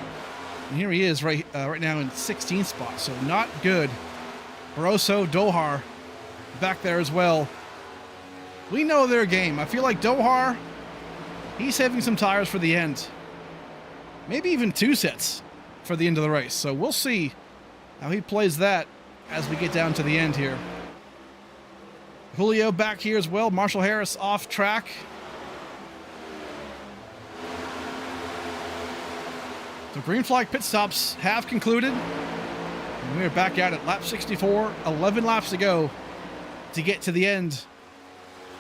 And here he is right now in 16th spot, so not good. Barroso, Dohar back there as well. We know their game. I feel like Dohar, he's saving some tires for the end. Maybe even 2 sets for the end of the race. So we'll see how he plays that as we get down to the end here. Julio back here as well. Marshall Harris off track. The green flag pit stops have concluded. And we are back out at lap 64. 11 laps to go to get to the end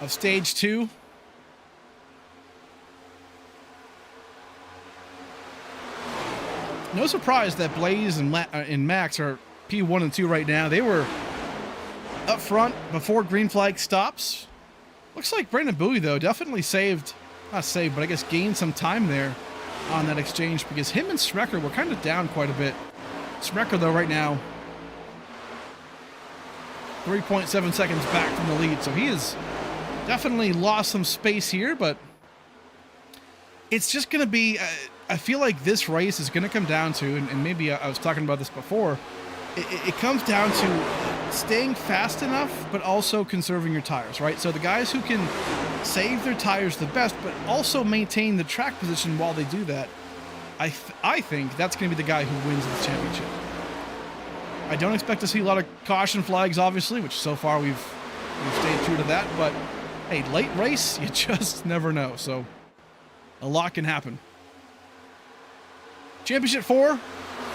of stage 2. No surprise that Blaze and Max are P1 and 2 right now. They were up front before green flag stops. Looks like Brandon Bowie, though, definitely not saved, but I guess gained some time there on that exchange, because him and Smecker were kind of down quite a bit. Smecker, though, right now, 3.7 seconds back from the lead, so he has definitely lost some space here, but it's just going to be, I feel like this race is going to come down to, and maybe I was talking about this before, it comes down to staying fast enough, but also conserving your tires, right? So the guys who can save their tires the best, but also maintain the track position while they do that, I think that's going to be the guy who wins the championship. I don't expect to see a lot of caution flags, obviously, which so far we've stayed true to that, but hey, late race, you just never know, so a lot can happen. Championship 4.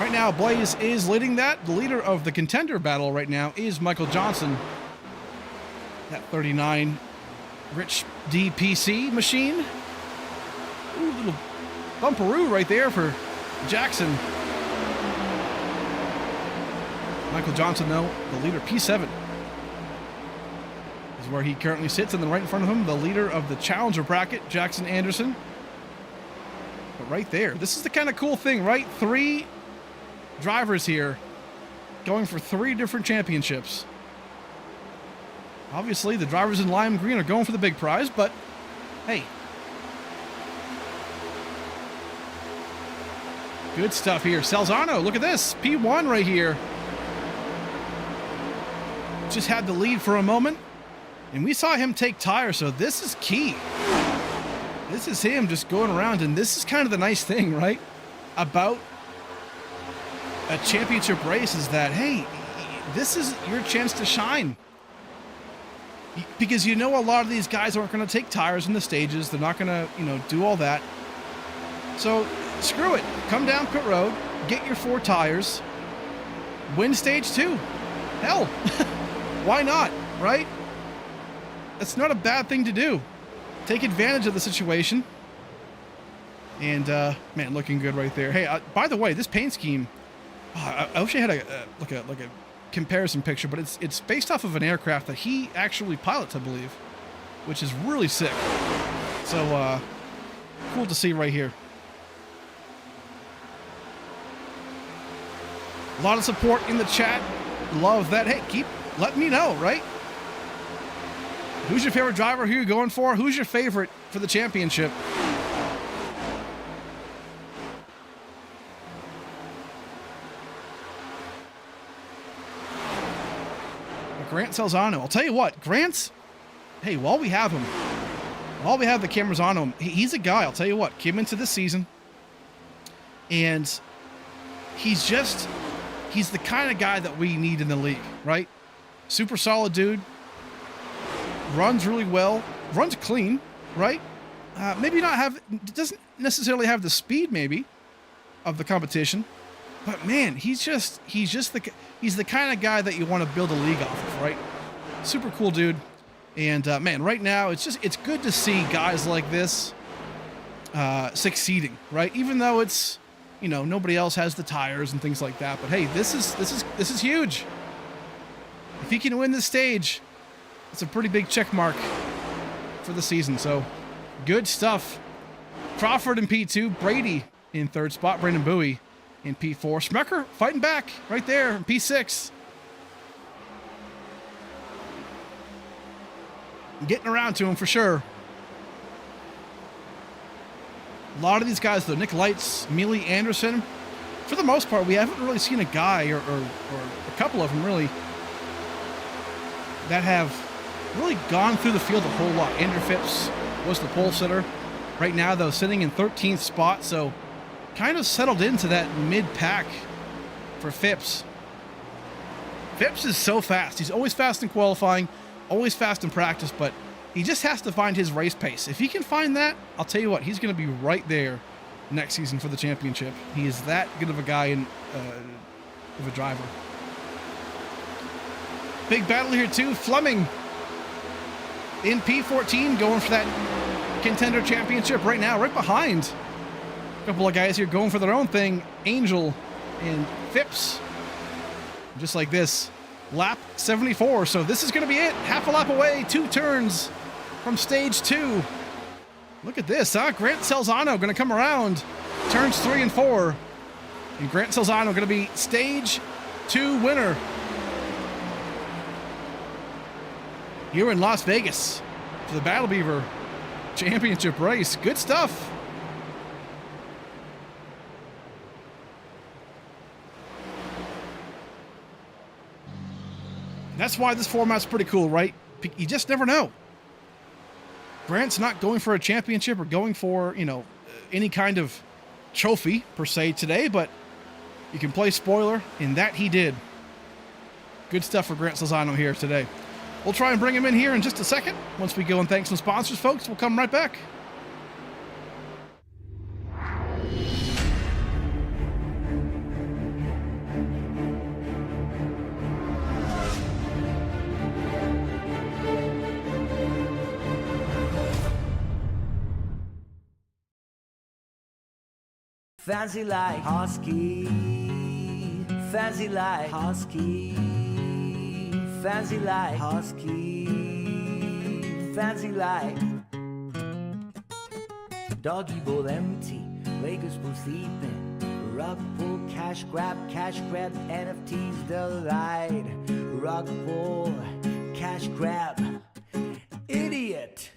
Right now, Blaze is leading that. The leader of the contender battle right now is Michael Johnson. That 39 Rich DPC machine. Ooh, little bumperoo right there for Jackson. Michael Johnson, though, the leader, P7. Is where he currently sits, and then right in front of him, the leader of the challenger bracket, Jackson Anderson. But right there, this is the kind of cool thing, right? 3 drivers here going for 3 different championships. Obviously, the drivers in lime green are going for the big prize, but hey. Good stuff here. Salzano, look at this. P1 right here. Just had the lead for a moment, and we saw him take tires, so this is key. This is him just going around, and this is kind of the nice thing, right, about a championship race, is that, hey, this is your chance to shine. Because you know a lot of these guys aren't going to take tires in the stages. They're not going to, do all that. So, screw it. Come down pit road, get your 4 tires, win stage 2. Hell, why not, right? That's not a bad thing to do. Take advantage of the situation. And, man, looking good right there. Hey, by the way, this paint scheme, I wish I had a comparison picture, but it's based off of an aircraft that he actually pilots, I believe, which is really sick. So cool to see right here. A lot of support in the chat. Love that. Hey, keep letting me know, right? Who's your favorite driver? Who are you going for? Who's your favorite for the championship? Grant Salzano. I'll tell you what, Grant's, hey, while we have the cameras on him, he's a guy, I'll tell you what, came into this season, and he's the kind of guy that we need in the league, right? Super solid dude, runs really well, runs clean, right? Maybe doesn't necessarily have the speed, maybe, of the competition, but man, he's the kind of guy that you want to build a league off of, right? Super cool dude. And man, right now it's good to see guys like this succeeding, right? Even though it's, nobody else has the tires and things like that. But hey, this is huge. If he can win this stage, it's a pretty big check mark for the season. So good stuff. Crawford in P2, Brady in 3rd spot, Brandon Bowie in P4. Smecker fighting back right there in P6. Getting around to him for sure. A lot of these guys, though, Nick Lights, Mealy Anderson, for the most part, we haven't really seen a guy or a couple of them really that have really gone through the field a whole lot. Andrew Phipps was the pole sitter. Right now, though, sitting in 13th spot, so kind of settled into that mid-pack for Phipps. Phipps is so fast. He's always fast in qualifying, always fast in practice, but he just has to find his race pace. If he can find that, I'll tell you what, he's going to be right there next season for the championship. He is that good of a guy and of a driver. Big battle here, too. Fleming in P14 going for that contender championship right now, right behind a couple of guys here going for their own thing. Angel and Phipps. Just like this, lap 74. So this is going to be it. Half a lap away, 2 turns from stage 2. Look at this, huh? Grant Salzano going to come around turns 3 and 4. And Grant Salzano going to be stage 2 winner here in Las Vegas for the Battle Beaver Championship race. Good stuff. That's why this format's pretty cool, right? You just never know. Grant's not going for a championship or going for, you know, any kind of trophy per se today, but you can play spoiler, and that he did. Good stuff for Grant Salzano here today. We'll try and bring him in here in just a second. Once we go and thank some sponsors, folks, we'll come right back. Fancy like Husky, fancy like Husky, fancy like Husky, fancy like doggy bowl empty, Lakers full sleeping, rug pull, cash grab, NFTs delight, rug pull, cash grab, idiot.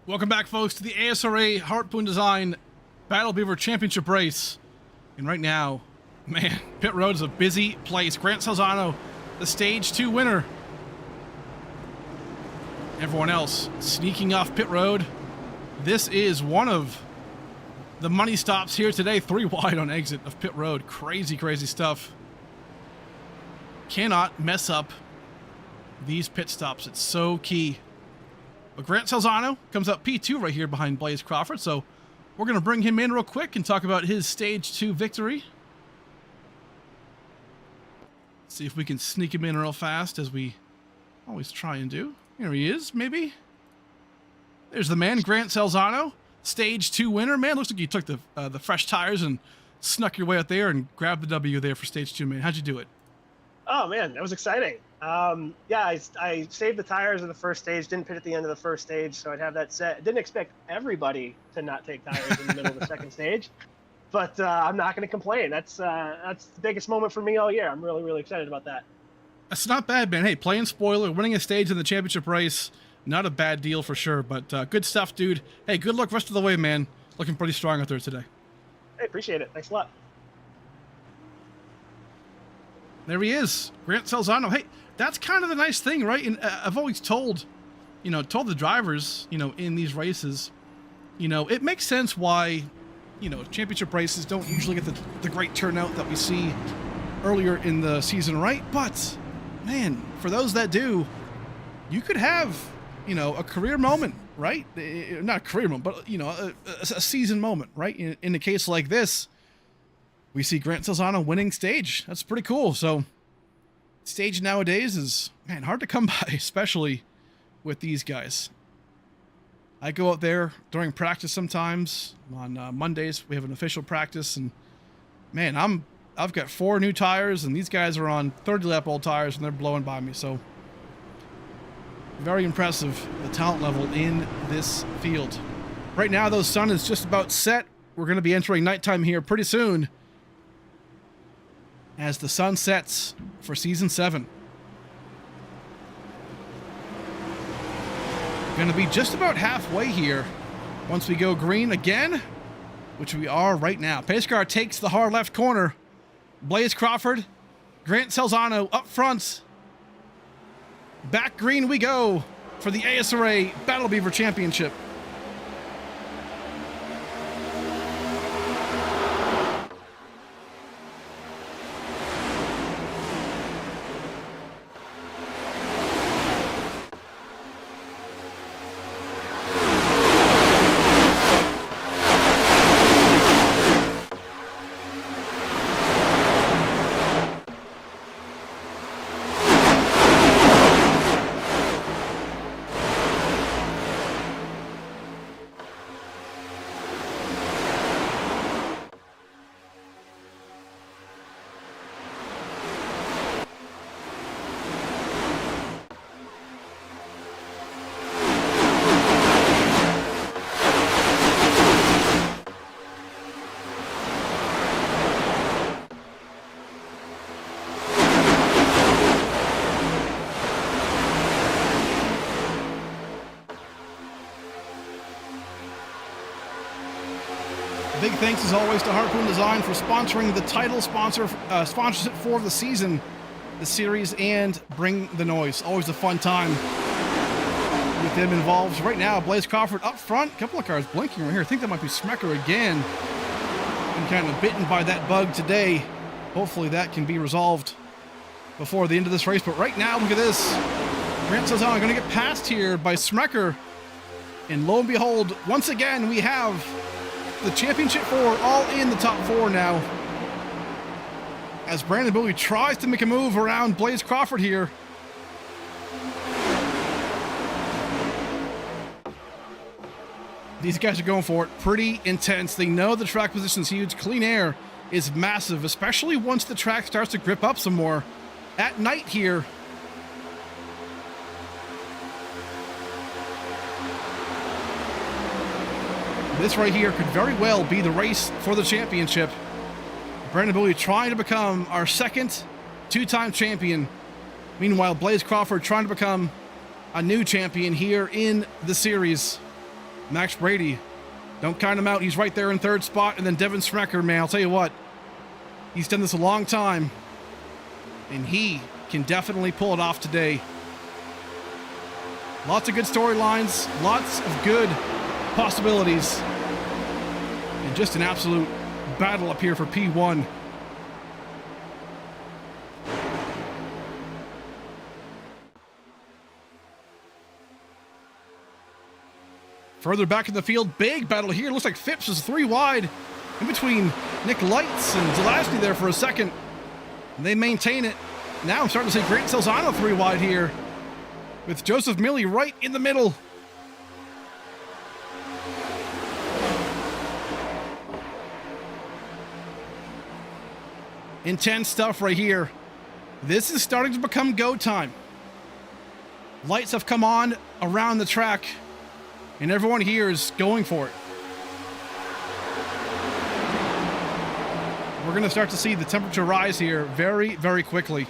Welcome back, folks, to the ASRA Harpoon Design Battle Beaver Championship race. And right now, man, pit road is a busy place. Grant Salzano, the stage 2 winner. Everyone else sneaking off pit road. This is one of the money stops here today. 3 wide on exit of pit road. Crazy, crazy stuff. Cannot mess up these pit stops. It's so key. But Grant Salzano comes up P2 right here behind Blaze Crawford, so we're going to bring him in real quick and talk about his stage 2 victory. See if we can sneak him in real fast, as we always try and do. Here he is, maybe. There's the man, Grant Salzano, stage 2 winner. Man, looks like you took the fresh tires and snuck your way out there and grabbed the W there for stage 2, man. How'd you do it? Oh man, that was exciting. Yeah, I saved the tires in the first stage, didn't pit at the end of the first stage, so I'd have that set. Didn't expect everybody to not take tires in the middle of the second stage, but I'm not going to complain. That's the biggest moment for me all year. I'm really, really excited about that. That's not bad, man. Hey, playing spoiler, winning a stage in the championship race, not a bad deal for sure, but good stuff, dude. Hey, good luck rest of the way, man. Looking pretty strong out there today. Hey, appreciate it. Thanks a lot. There he is, Grant Salzano. Hey, that's kind of the nice thing, right? And I've always told the drivers, in these races, it makes sense why, championship races don't usually get the great turnout that we see earlier in the season, right? But, man, for those that do, you could have, a career moment, right? Not a career moment, but, a season moment, right? In a case like this, we see Grant Salzano winning stage. That's pretty cool. So, stage nowadays is, man, hard to come by, especially with these guys. I go out there during practice sometimes. On Mondays, we have an official practice, and man, I've got 4 new tires, and these guys are on 30 lap old tires, and they're blowing by me. So, very impressive, the talent level in this field. Right now, though, the sun is just about set. We're going to be entering nighttime here pretty soon, as the sun sets for Season 7. Going to be just about halfway here once we go green again, which we are right now. Pace car takes the hard left corner. Blaze Crawford, Grant Salzano up front. Back green we go for the ASRA Battle Beaver Championship. Big thanks as always to Harpoon Design for sponsoring the title sponsorship for the season, the series, and Bring the Noise. Always a fun time with them involved. Right now, Blaze Crawford up front. A couple of cars blinking right here. I think that might be Smecker again. Been kind of bitten by that bug today. Hopefully that can be resolved before the end of this race. But right now, look at this. Grant Sazan going to get passed here by Smecker. And lo and behold, once again, we have the championship 4 all in the top 4 now. As Brandon Bowie tries to make a move around Blaze Crawford here. These guys are going for it pretty intense. They know the track position's huge. Clean air is massive, especially once the track starts to grip up some more at night here. This right here could very well be the race for the championship. Brandon Bowie trying to become our second two-time champion. Meanwhile, Blaze Crawford trying to become a new champion here in the series. Max Brady, don't count him out. He's right there in third spot. And then Devin Smecker, man, I'll tell you what, he's done this a long time, and he can definitely pull it off today. Lots of good storylines, lots of good possibilities, and just an absolute battle up here for P1. Further back in the field, big battle here. Looks like Phipps is 3 wide in between Nick Lights and Zelazny there for a second. And they maintain it. Now I'm starting to see Grant Salzano 3 wide here with Joseph Milley right in the middle. Intense stuff right here. This is starting to become go time. Lights have come on around the track, and everyone here is going for it. We're going to start to see the temperature rise here very, very quickly.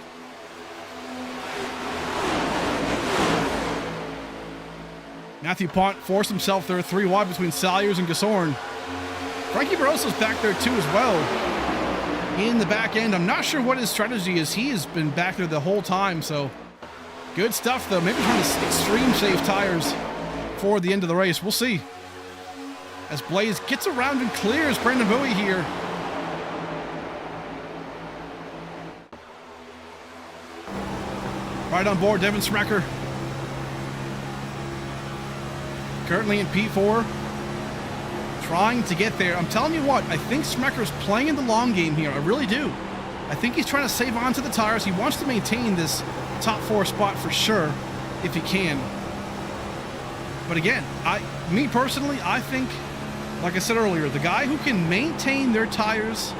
Matthew Pont forced himself there 3 wide between Salyers and Gasorn. Frankie Barroso's back there too as well. In the back end, I'm not sure what his strategy is. He has been back there the whole time, so good stuff though. Maybe trying to extreme save tires for the end of the race. We'll see. As Blaze gets around and clears Brandon Bowie here. Right on board, Devin Smecker. Currently in P4. Trying to get there. I'm telling you what, I think Smecker's playing in the long game here. I really do. I think he's trying to save on to the tires. He wants to maintain this top 4 spot for sure, if he can. But again, me personally, I think, like I said earlier, the guy who can maintain their tires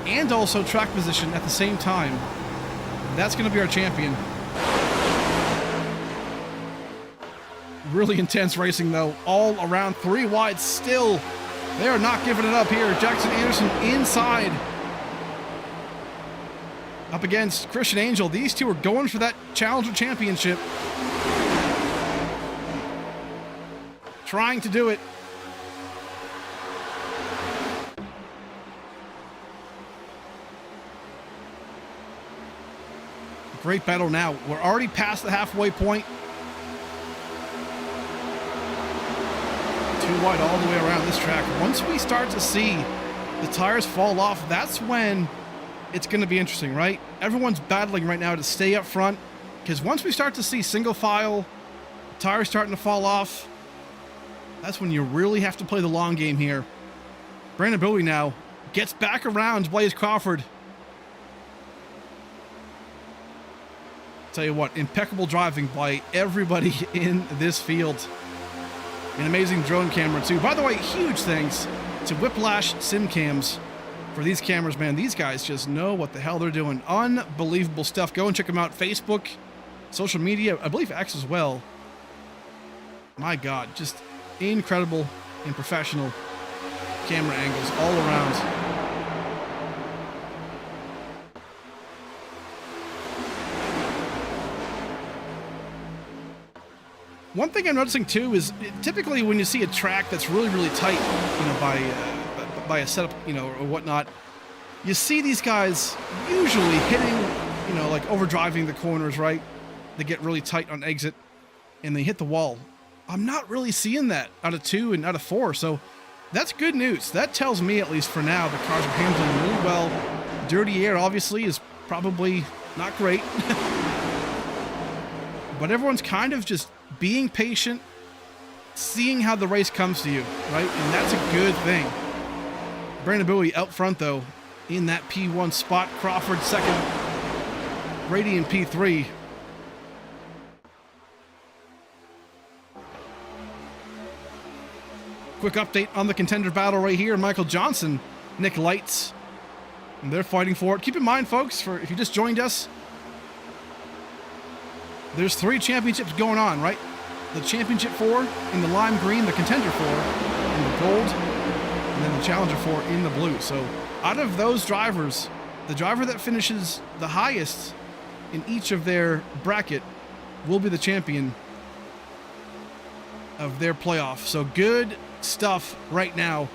and also track position at the same time, that's going to be our champion. Really intense racing though, all around 3 wide still. They are not giving it up here. Jackson Anderson inside. Up against Christian Angel. These two are going for that Challenger Championship. Trying to do it. Great battle now. We're already past the halfway point. 2 wide all the way around this track. Once we start to see the tires fall off, that's when it's going to be interesting, right? Everyone's battling right now to stay up front, because once we start to see single file tires starting to fall off, that's when you really have to play the long game here. Brandon Bowie now gets back around Blaze Crawford. Tell you what, impeccable driving by everybody in this field. An amazing drone camera too. By the way, huge thanks to Whiplash Sim Cams for these cameras, man. These guys just know what the hell they're doing. Unbelievable stuff. Go and check them out. Facebook, social media, I believe X as well. My God, just incredible and professional camera angles all around. One thing I'm noticing too is typically when you see a track that's really, really tight, you know, by a setup, you know, or whatnot, you see these guys usually hitting, you know, like overdriving the corners, right? They get really tight on exit and they hit the wall. I'm not really seeing that out of 2 and out of 4, so that's good news. That tells me, at least for now, the cars are handling really well. Dirty air, obviously, is probably not great. But everyone's kind of just being patient, seeing how the race comes to you, right? And that's a good thing. Brandon Bowie out front, though, in that P1 spot. Crawford second. Brady in P3. Quick update on the contender battle right here. Michael Johnson, Nick Lights, and they're fighting for it. Keep in mind, folks, for if you just joined us, there's 3 championships going on, right? The championship 4 in the lime green, the contender 4 in the gold, and then the challenger 4 in the blue. So out of those drivers, the driver that finishes the highest in each of their bracket will be the champion of their playoff. So good stuff right now.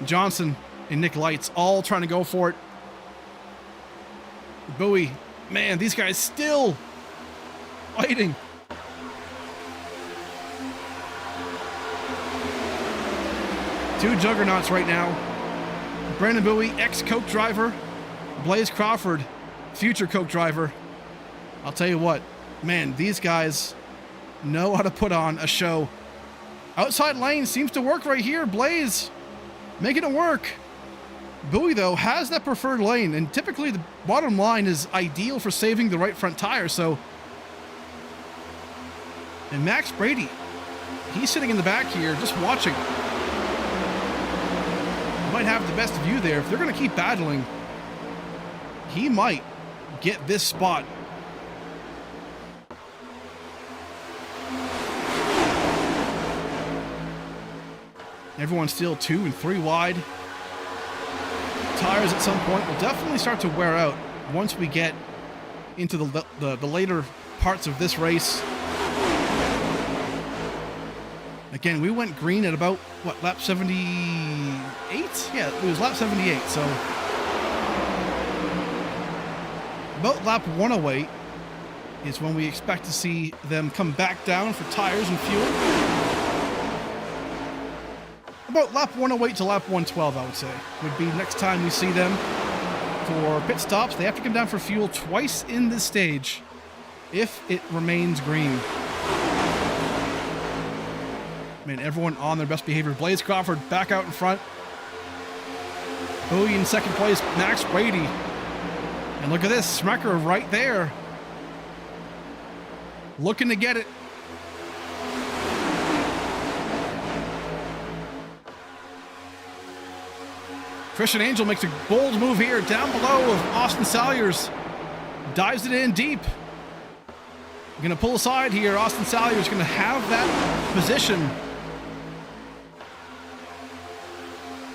Johnson and Nick Lights all trying to go for it. Bowie, man, these guys still fighting. Two juggernauts right now. Brandon Bowie, ex-Coke driver. Blaze Crawford, future Coke driver. I'll tell you what, man, these guys know how to put on a show. Outside lane seems to work right here. Blaze making it work. Bowie, though, has that preferred lane, and typically the bottom line is ideal for saving the right front tire, so... And Max Brady, he's sitting in the back here just watching. Might have the best view there. If they're going to keep battling, he might get this spot. Everyone's still 2 and 3 wide. Tires at some point will definitely start to wear out once we get into the later parts of this race. Again, we went green at about, what, lap 78? Yeah, it was lap 78, so... About lap 108 is when we expect to see them come back down for tires and fuel. About lap 108 to lap 112, I would say, would be next time we see them for pit stops. They have to come down for fuel twice in this stage if it remains green. Man, everyone on their best behavior. Blaze Crawford back out in front. Bowie in second place. Max Brady. And look at this. Smecker right there. Looking to get it. Christian Angel makes a bold move here down below of Austin Salyers. Dives it in deep. Going to pull aside here. Austin Salyers going to have that position.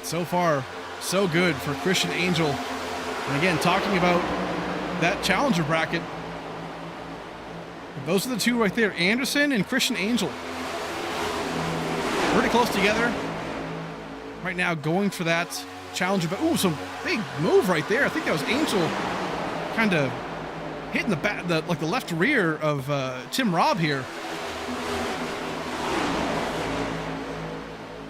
So far, so good for Christian Angel. And again, talking about that challenger bracket, those are the two right there, Anderson and Christian Angel. Pretty close together. Right now, going for that challenger. But ooh, some big move right there. I think that was Angel kind of hitting the back, like the left rear of Tim Robb here.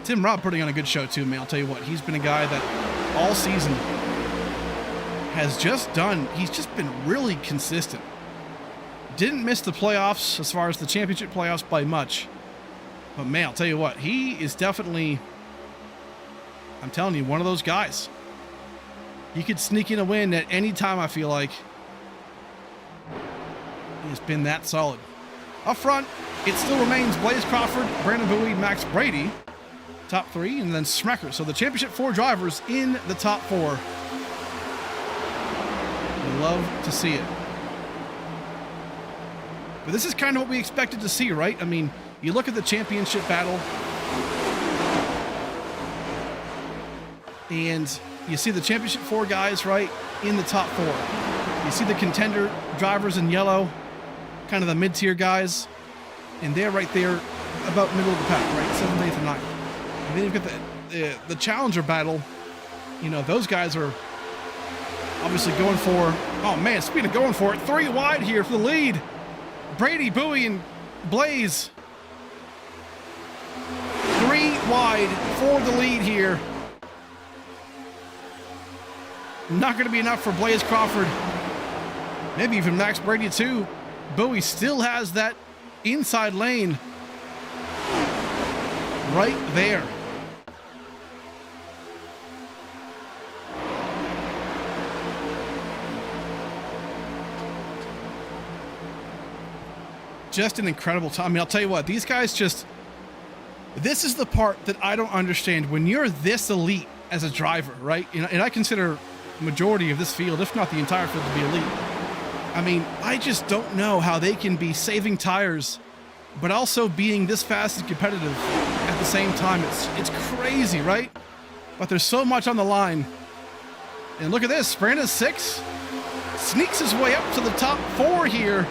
Tim Robb putting on a good show too, man. I'll tell you what, he's been a guy that all season has just done, he's just been really consistent. Didn't miss the playoffs as far as the championship playoffs by much. But man, I'll tell you what, he is definitely, I'm telling you, one of those guys. He could sneak in a win at any time, I feel like. He's been that solid. Up front, it still remains Blaze Crawford, Brandon Bowie, Max Brady. Top 3, and then Smecker. So the championship 4 drivers in the top 4. We love to see it. But this is kind of what we expected to see, right? I mean, you look at the championship battle, and you see the championship 4 guys, right, in the top 4. You see the contender drivers in yellow, kind of the mid-tier guys, and they're right there about middle of the pack, right? 7th, 8th, and 9th. And then you've got the Challenger battle. You know, those guys are obviously going for, oh man, speed of going for it. 3 wide here for the lead. Brady, Bowie, and Blaze. 3 wide for the lead here. Not going to be enough for Blaze Crawford. Maybe even Max Brady too. Bowie still has that inside lane right there. Just an incredible time. I mean, I'll tell you what, these guys just, this is the part that I don't understand. When you're this elite as a driver, right? You know, and I consider the majority of this field, if not the entire field, to be elite. I mean, I just don't know how they can be saving tires, but also being this fast and competitive at the same time. It's crazy, right? But there's so much on the line. And look at this, Brandon 6 sneaks his way up to the top 4 here.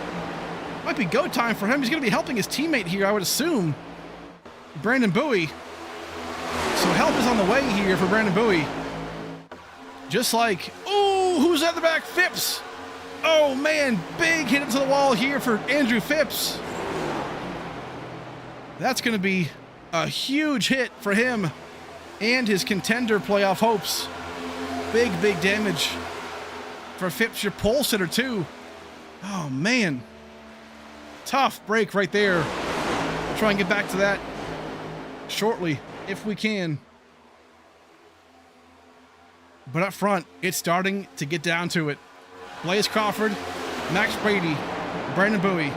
Might be go time for him. He's going to be helping his teammate here, I would assume. Brandon Bowie. So help is on the way here for Brandon Bowie. Just like, oh, who's at the back? Phipps. Oh man, big hit into the wall here for Andrew Phipps. That's going to be a huge hit for him and his contender playoff hopes. Big damage for Phipps, your pole sitter too. Oh man. Tough break right there. We'll try and get back to that shortly if we can. But up front, it's starting to get down to it. Blaze Crawford, Max Brady, Brandon Bowie.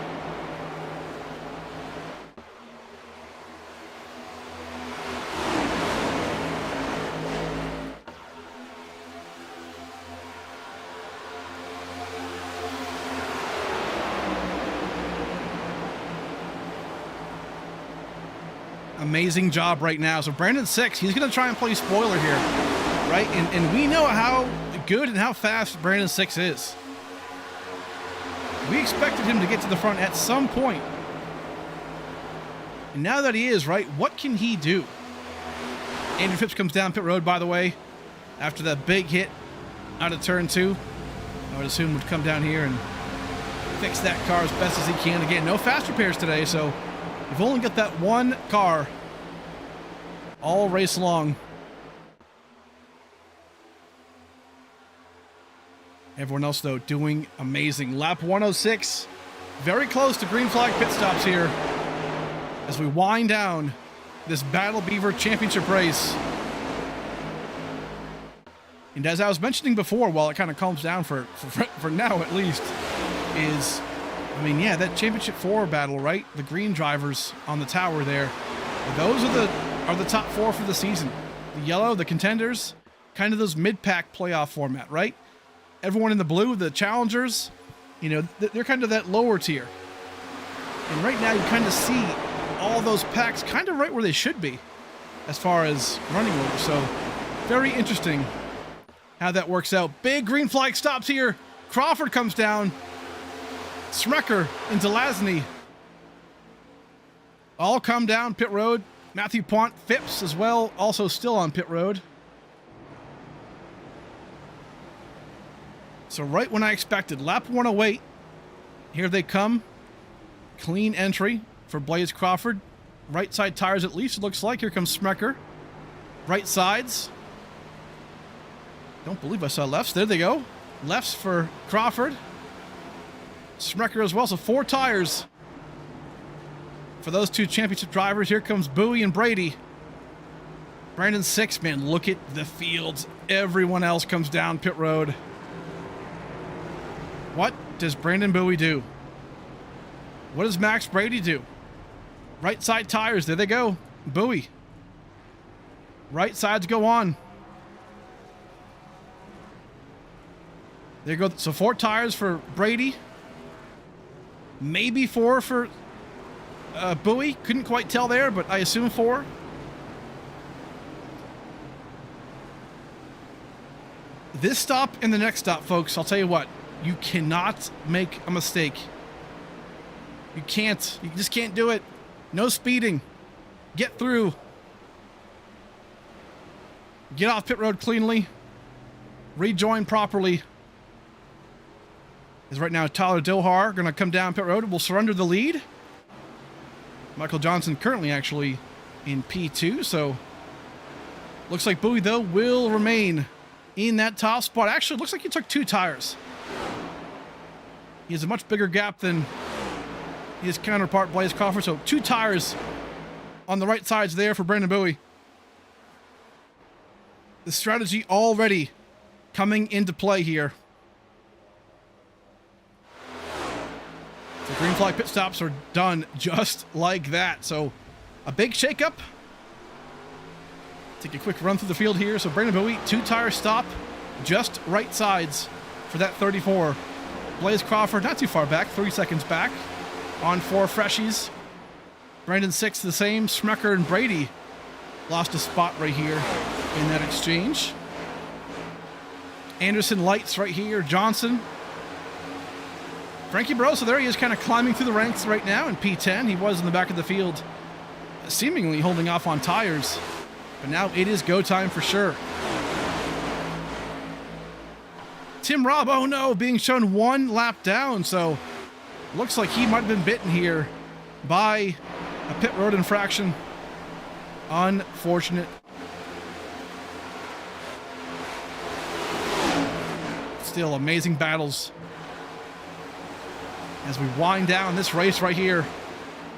Amazing job right now. So Brandon 6, he's going to try and play spoiler here, right? And we know how good and how fast Brandon 6 is. We expected him to get to the front at some point. And now that he is, right, what can he do? Andrew Phipps comes down pit road, by the way, after that big hit out of turn 2. I would assume would come down here and fix that car as best as he can. Again, no fast repairs today, so you've only got that one car all race long. Everyone else, though, doing amazing. Lap 106, very close to green flag pit stops here as we wind down this Battle Beaver Championship race. And as I was mentioning before, while it kind of calms down for now at least, is, I mean, yeah, that Championship 4 battle, right? The green drivers on the tower there, those are the top 4 for the season. The yellow, the contenders, kind of those mid-pack playoff format, right? Everyone in the blue, the challengers, you know, they're kind of that lower tier. And right now you kind of see all those packs kind of right where they should be as far as running order. So very interesting how that works out. Big green flag stops here. Crawford comes down. Smecker into Lasney. All come down pit road. Matthew Pont, Phipps as well, also still on pit road. So right when I expected, lap 108, here they come. Clean entry for Blaze Crawford. Right side tires at least, it looks like. Here comes Smecker. Right sides. Don't believe I saw lefts. There they go. Lefts for Crawford. Smecker as well, so 4 tires for those 2 championship drivers. Here comes Bowie and Brady. Brandon 6, man, look at the fields. Everyone else comes down pit road. What does Brandon Bowie do? What does Max Brady do? Right side tires, there they go. Bowie. Right sides go on. There you go. So 4 tires for Brady. Maybe 4 for Bowie. Couldn't quite tell there, but I assume 4. This stop and the next stop, folks, I'll tell you what. You cannot make a mistake. You can't. You just can't do it. No speeding. get through, get off pit road cleanly, rejoin properly. Is right now Tyler Dilhar going to come down pit road. Will surrender the lead. Michael Johnson currently actually in P2, so looks like Bowie though will remain in that top spot. Actually, it looks like he took 2 tires. He has a much bigger gap than his counterpart Blaze Crawford, so 2 tires on the right sides there for Brandon Bowie. The strategy already coming into play here. The green flag pit stops are done just like that. So a big shakeup. Take a quick run through the field here. So Brandon Bowie, 2-tire stop, just right sides for that 34. Blaze Crawford, not too far back, 3 seconds back on 4 freshies. Brandon 6 the same. Smecker and Brady lost a spot right here in that exchange. Anderson lights right here. Johnson. Frankie Barroso, there he is, kind of climbing through the ranks right now in P10. He was in the back of the field, seemingly holding off on tires. But now it is go time for sure. Tim Robb, oh no, being shown 1 lap down. So looks like he might have been bitten here by a pit road infraction. Unfortunate. Still amazing battles as we wind down this race right here.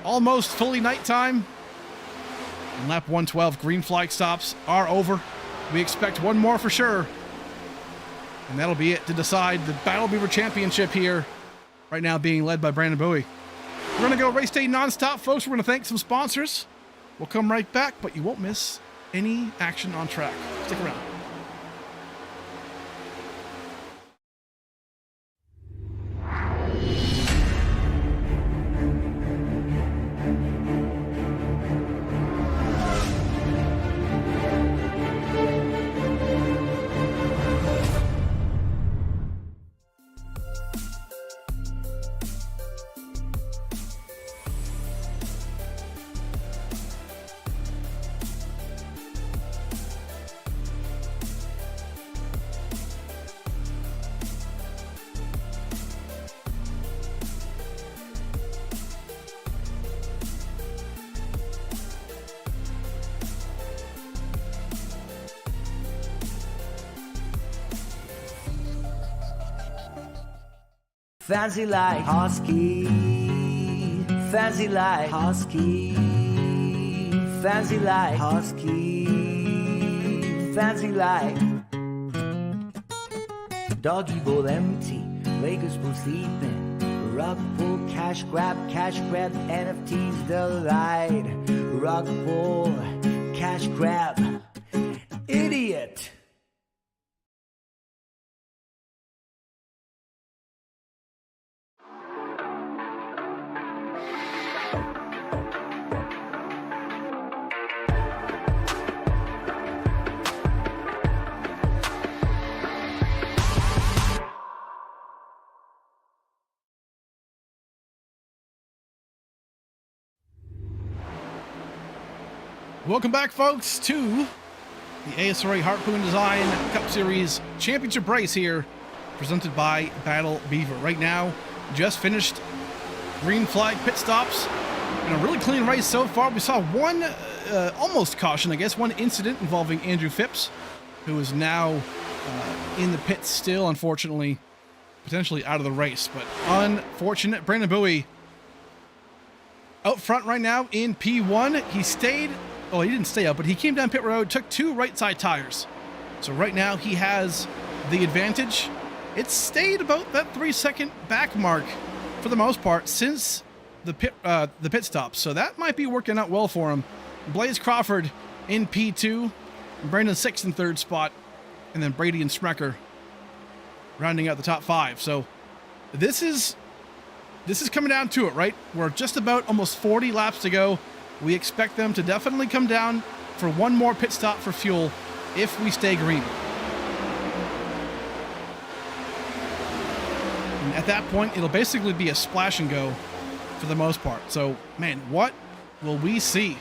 Almost fully nighttime. And lap 112, green flag stops are over. We expect one more for sure. And that'll be it to decide the Battle Beaver Championship here. Right now being led by Brandon Bowie. We're going to go race day nonstop, folks. We're going to thank some sponsors. We'll come right back, but you won't miss any action on track. Stick around. Fancy like Husky, fancy like Husky, fancy like Husky, fancy like Doggy bowl empty, Lakers pool sleeping, rug pull, cash grab, NFTs delight, rug pull, cash grab, idiot. Welcome back, folks, to the ASRA Harpoon Design Cup Series Championship race here, presented by Battle Beaver. Right now, just finished green flag pit stops and a really clean race so far. We saw one almost caution, I guess, one incident involving Andrew Phipps, who is now in the pits still, unfortunately, potentially out of the race. But unfortunate. Brandon Bowie out front right now in P1. He stayed... Oh, he didn't stay up, but he came down pit road, took 2 right side tires. So right now he has the advantage. It's stayed about that 3-second back mark for the most part since the pit stop. So that might be working out well for him. Blaze Crawford in P2, Brandon 6th in 3rd spot, and then Brady and Smecker rounding out the top 5. So this is coming down to it, right? We're just about almost 40 laps to go. We expect them to definitely come down for one more pit stop for fuel if we stay green. And at that point, it'll basically be a splash and go for the most part. So, man, what will we see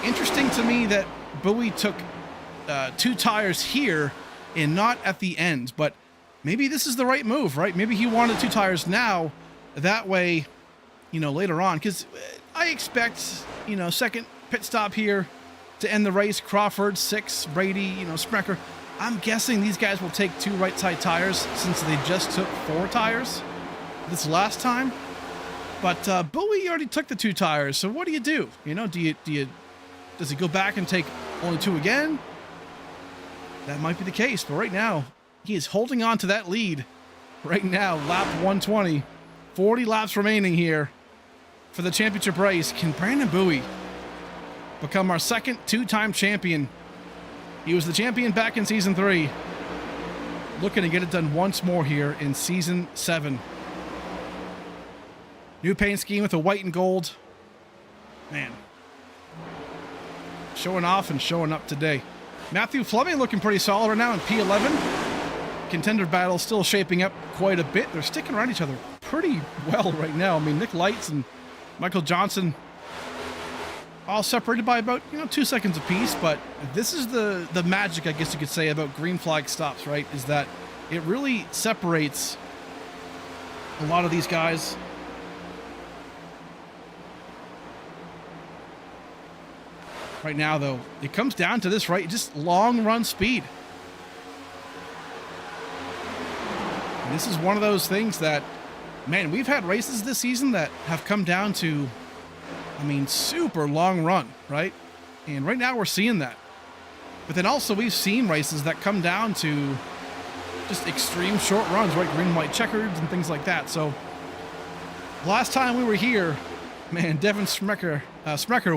Interesting to me that Bowie took 2 tires here and not at the end, but maybe this is the right move, right? Maybe he wanted 2 tires now, that way, you know, later on, because I expect, you know, second pit stop here to end the race. Crawford, 6, Brady, you know, Sprecher. I'm guessing these guys will take 2 right side tires since they just took 4 tires this last time. But Bowie already took the 2 tires, so what do? You know, does he go back and take only 2 again? That might be the case, but right now he is holding on to that lead. Right now, lap 120, 40 laps remaining here for the championship race. Can Brandon Bowie become our second 2-time champion? He was the champion back in season 3. Looking to get it done once more here in season 7. New paint scheme with the white and gold. Man. Showing off and showing up today. Matthew Fleming looking pretty solid right now in P11. Contender battle still shaping up quite a bit. They're sticking around each other pretty well right now. I mean, Nick Lights and Michael Johnson all separated by about, you know, 2 seconds apiece, but this is the magic, I guess you could say, about green flag stops, right? Is that it really separates a lot of these guys. Right now, though, it comes down to this, right? Just long run speed. And this is one of those things that, man, we've had races this season that have come down to, I mean, super long run, right? And right now we're seeing that. But then also we've seen races that come down to just extreme short runs, right? Green, white, checkers and things like that. So last time we were here, man, Devin Sprecher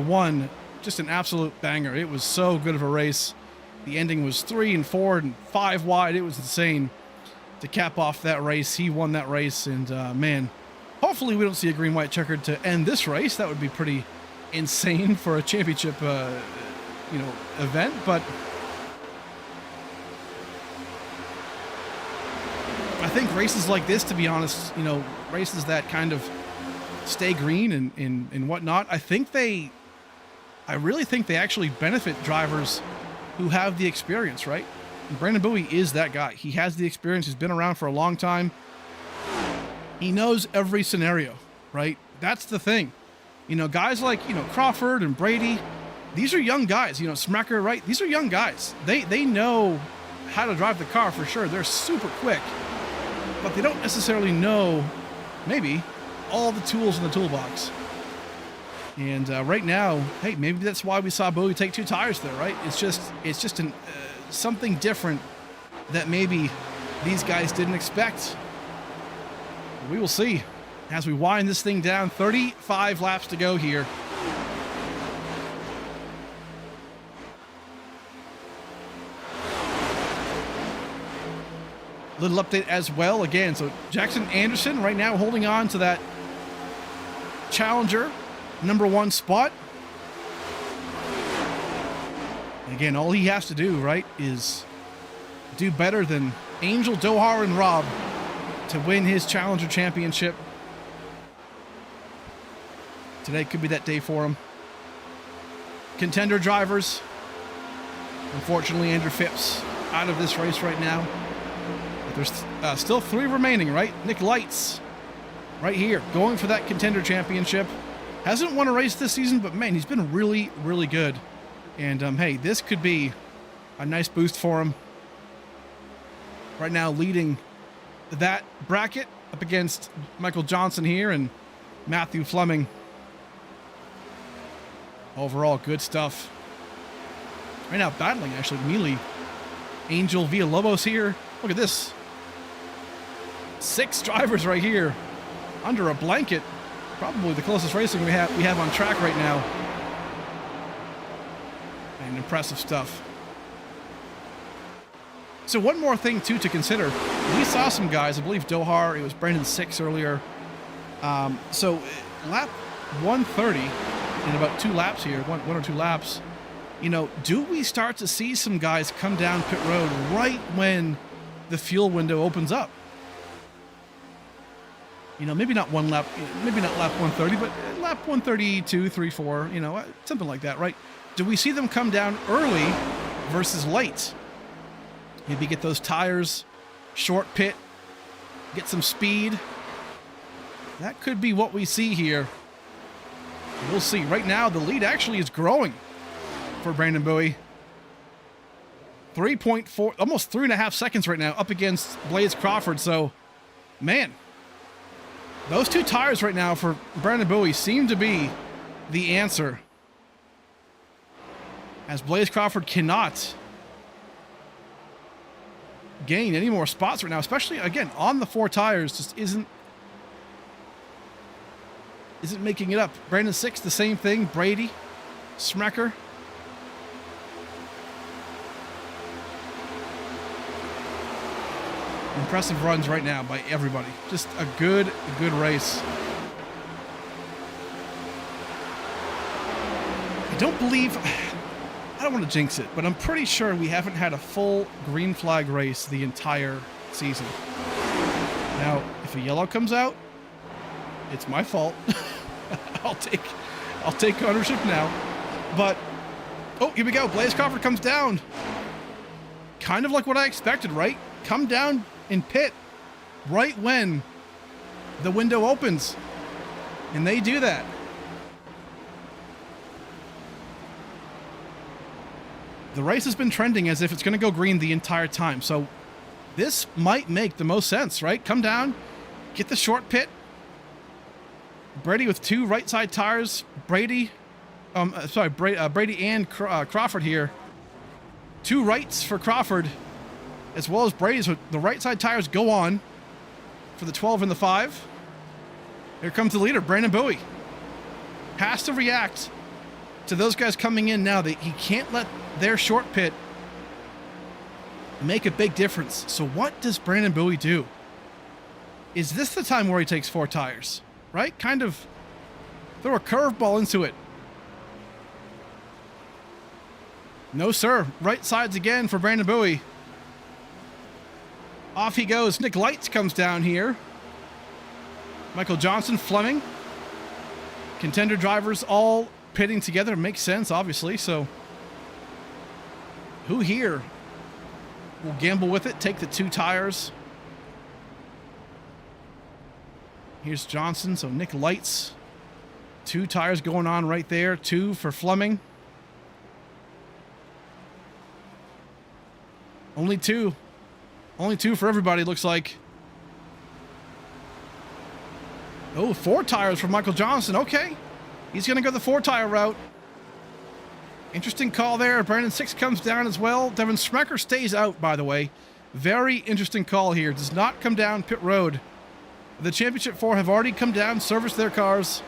won just an absolute banger. It was so good of a race. The ending was 3 and 4 and 5 wide. It was insane to cap off that race. He won that race, and man, hopefully we don't see a green, white, checkered to end this race. That would be pretty insane for a championship, you know, event. But I think races like this, to be honest, you know, races that kind of stay green and whatnot, I really think they actually benefit drivers who have the experience, right? And Brandon Bowie is that guy. He has the experience. He's been around for a long time. He knows every scenario, right? That's the thing. You know, guys like, you know, Crawford and Brady, these are young guys. You know, Sprecher, right? These are young guys. They know how to drive the car for sure. They're super quick, but they don't necessarily know, maybe, all the tools in the toolbox. And right now, hey, maybe that's why we saw Bowie take 2 tires there, right? It's just something different that maybe these guys didn't expect. We will see as we wind this thing down. 35 laps to go here. Little update as well. Again, so Jackson Anderson right now holding on to that Challenger #1 spot. Again, all he has to do, right, is do better than Angel, Dohar, and Rob to win his Challenger Championship. Today could be that day for him. Contender drivers. Unfortunately, Andrew Phipps out of this race right now. But there's still 3 remaining, right? Nick Lights right here going for that Contender Championship. Hasn't won a race this season, but man, he's been really, really good. And hey, this could be a nice boost for him. Right now leading that bracket up against Michael Johnson here and Matthew Fleming. Overall, good stuff. Right now battling, actually, Mealy, Angel, Villalobos here. Look at this. 6 drivers right here under a blanket. Probably the closest racing we have on track right now. And impressive stuff. So one more thing, too, to consider. We saw some guys, I believe Dohar, it was Brandon 6 earlier. So lap 130, in about 2 laps here, one or 2 laps, you know, do we start to see some guys come down pit road right when the fuel window opens up? You know, maybe not one lap, maybe not lap 130, but lap 132, 3, 4, you know, something like that, right? Do we see them come down early versus late? Maybe get those tires, short pit, get some speed. That could be what we see here. We'll see. Right now, the lead actually is growing for Brandon Bowie. 3.4, almost 3.5 seconds right now up against Blaze Crawford. So, man, those two tires right now for Brandon Bowie seem to be the answer, as Blaze Crawford cannot gain any more spots right now, especially, again, on the 4 tires, just isn't making it up. Brandon 6, the same thing. Brady, Smecker. Impressive runs right now by everybody. Just a good race. I don't want to jinx it, but I'm pretty sure we haven't had a full green flag race the entire season. Now, if a yellow comes out, it's my fault. I'll take ownership now. But, oh, here we go. Blaze Crawford comes down. Kind of like what I expected, right? Come down in pit right when the window opens. And they do that. The race has been trending as if it's going to go green the entire time. So this might make the most sense, right? Come down, get the short pit. Brady with 2 right side tires. Brady and Crawford here. 2 rights for Crawford, as well as Brady. So the right side tires go on for the 12 and the 5. Here comes the leader, Brandon Bowie. Has to react to those guys coming in now. He can't let their short pit make a big difference. So what does Brandon Bowie do? Is this the time where he takes 4 tires? Right? Kind of throw a curveball into it. No, sir. Right sides again for Brandon Bowie. Off he goes. Nick Lights comes down here. Michael Johnson, Fleming. Contender drivers all pitting together. Makes sense, obviously. So who here will gamble with it? Take the 2 tires. Here's Johnson, so Nick Lights. 2 tires going on right there. 2 for Fleming. Only 2. Only 2 for everybody, looks like. Oh, 4 tires for Michael Johnson. Okay. He's going to go the 4-tire route. Interesting call there. Brandon 6 comes down as well. Devin Smecker stays out, by the way. Very interesting call here. Does not come down pit road. The Championship 4 have already come down, serviced their cars,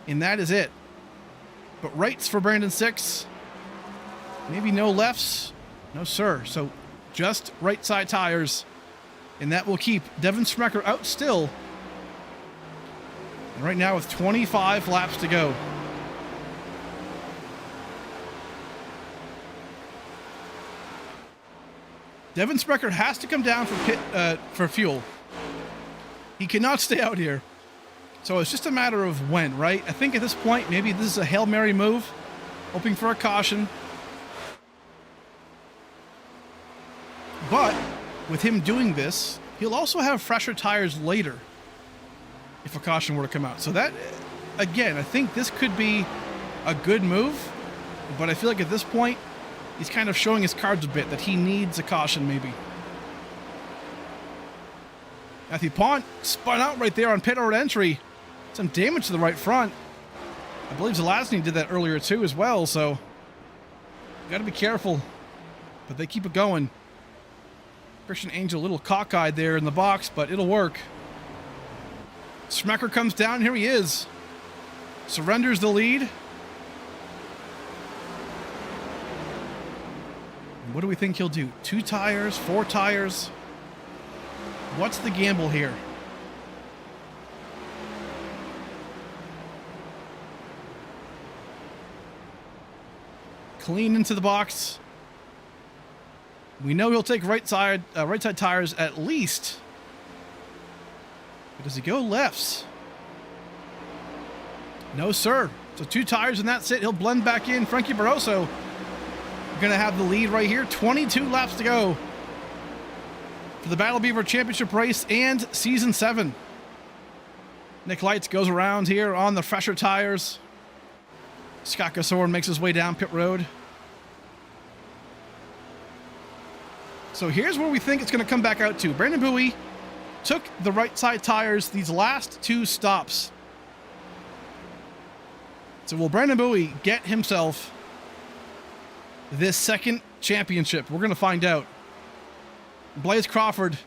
and that is it. But rights for Brandon 6. Maybe no lefts. No, sir. So just right side tires. And that will keep Devin Smecker out still. And right now with 25 laps to go. Devin Smecker has to come down for fuel. He cannot stay out here. So it's just a matter of when, right? I think at this point, maybe this is a Hail Mary move, hoping for a caution. But with him doing this, he'll also have fresher tires later if a caution were to come out. So that, again, I think this could be a good move, but I feel like at this point, he's kind of showing his cards a bit, that he needs a caution maybe. Matthew Pont spun out right there on pit road entry. Some damage to the right front. I believe Zelazny did that earlier too as well, so got to be careful. But they keep it going. Christian Angel a little cockeyed there in the box, but it'll work. Smecker comes down. Here he is. Surrenders the lead. And what do we think he'll do? 2 tires, 4 tires? What's the gamble here? Clean into the box. We know he'll take right side tires at least Does he go lefts? No, sir. So 2 tires and that's it. He'll blend back in. Frankie Barroso going to have the lead right here. 22 laps to go for the Battle Beaver Championship race and Season 7. Nick Lights goes around here on the fresher tires. Scott Gasorn makes his way down pit road. So here's where we think it's going to come back out to. Brandon Bowie took the right side tires these last 2 stops. So will Brandon Bowie get himself this second championship? We're going to find out. Blaze Crawford,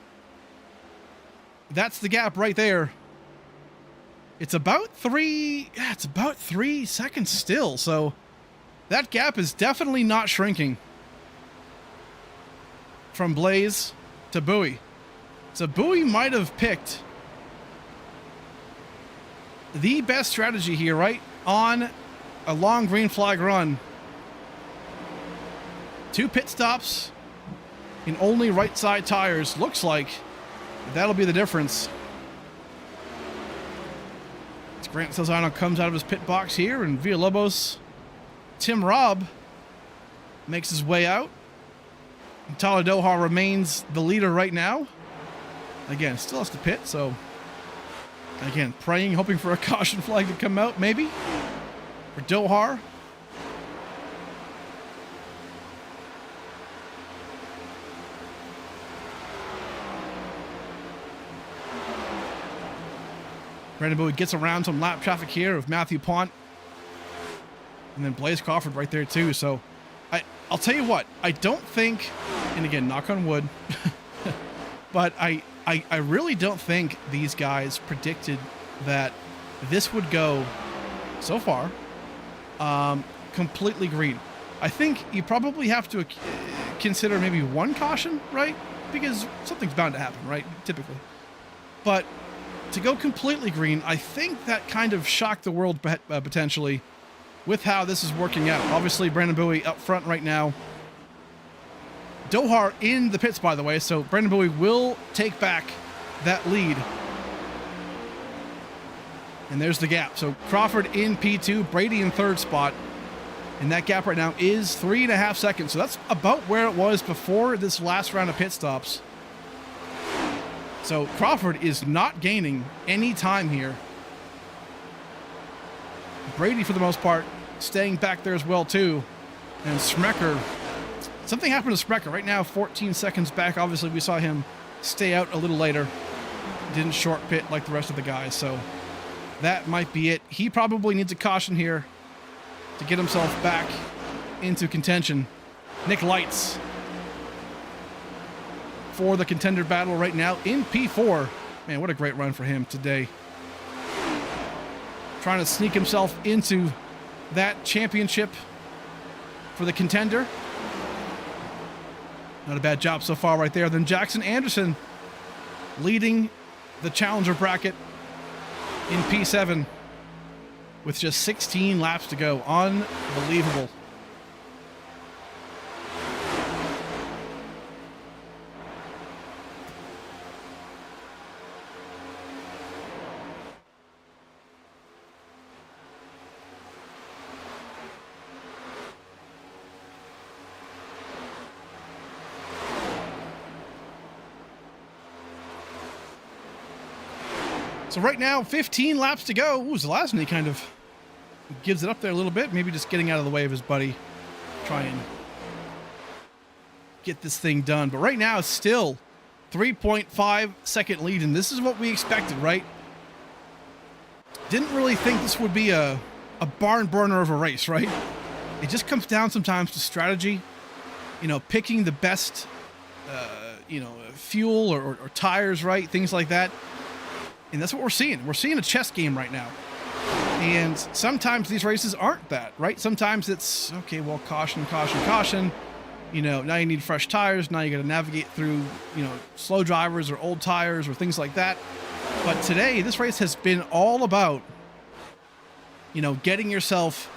that's the gap right there. It's about 3 seconds still. So that gap is definitely not shrinking from Blaze to Bowie. So Bowie might have picked the best strategy here, right? On a long green flag run. 2 pit stops in only right side tires. Looks like that'll be the difference. As Grant Salzano comes out of his pit box here, and Villalobos, Tim Robb makes his way out. And Tyler Doha remains the leader right now. Again, still has to pit, so again, praying, hoping for a caution flag to come out, maybe, for Dohar. Brandon Bowie gets around some lap traffic here of Matthew Pont. And then Blaze Crawford right there too. So I'll tell you what, I don't think, and again, knock on wood, but I really don't think these guys predicted that this would go so far completely green. I think you probably have to consider maybe 1 caution, right? Because something's bound to happen, right? Typically. But to go completely green, I think that kind of shocked the world potentially with how this is working out. Obviously, Brandon Bowie up front right now. Dohar in the pits, by the way, so Brandon Bowie will take back that lead. And there's the gap. So Crawford in P2, Brady in 3rd spot. And that gap right now is 3.5 seconds. So that's about where it was before this last round of pit stops. So Crawford is not gaining any time here. Brady, for the most part, staying back there as well, too. And Smecker, something happened to Smecker. Right now, 14 seconds back. Obviously, we saw him stay out a little later. Didn't short pit like the rest of the guys, so that might be it. He probably needs a caution here to get himself back into contention. Nick Lights for the contender battle right now in P4. Man, what a great run for him today. Trying to sneak himself into that championship for the contender. Not a bad job so far right there. Then Jackson Anderson leading the challenger bracket in P7 with just 16 laps to go. Unbelievable. So right now, 15 laps to go. Ooh, Zelazny kind of gives it up there a little bit. Maybe just getting out of the way of his buddy. Try and get this thing done. But right now, it's still 3.5 second lead. And this is what we expected, right? Didn't really think this would be a barn burner of a race, right? It just comes down sometimes to strategy. You know, picking the best, fuel or tires, right? Things like that. And that's what we're seeing. We're seeing a chess game right now. And sometimes these races aren't that, right? Sometimes it's, okay, well, caution, caution, caution. You know, now you need fresh tires. Now you got to navigate through, slow drivers or old tires or things like that. But today, this race has been all about, getting yourself,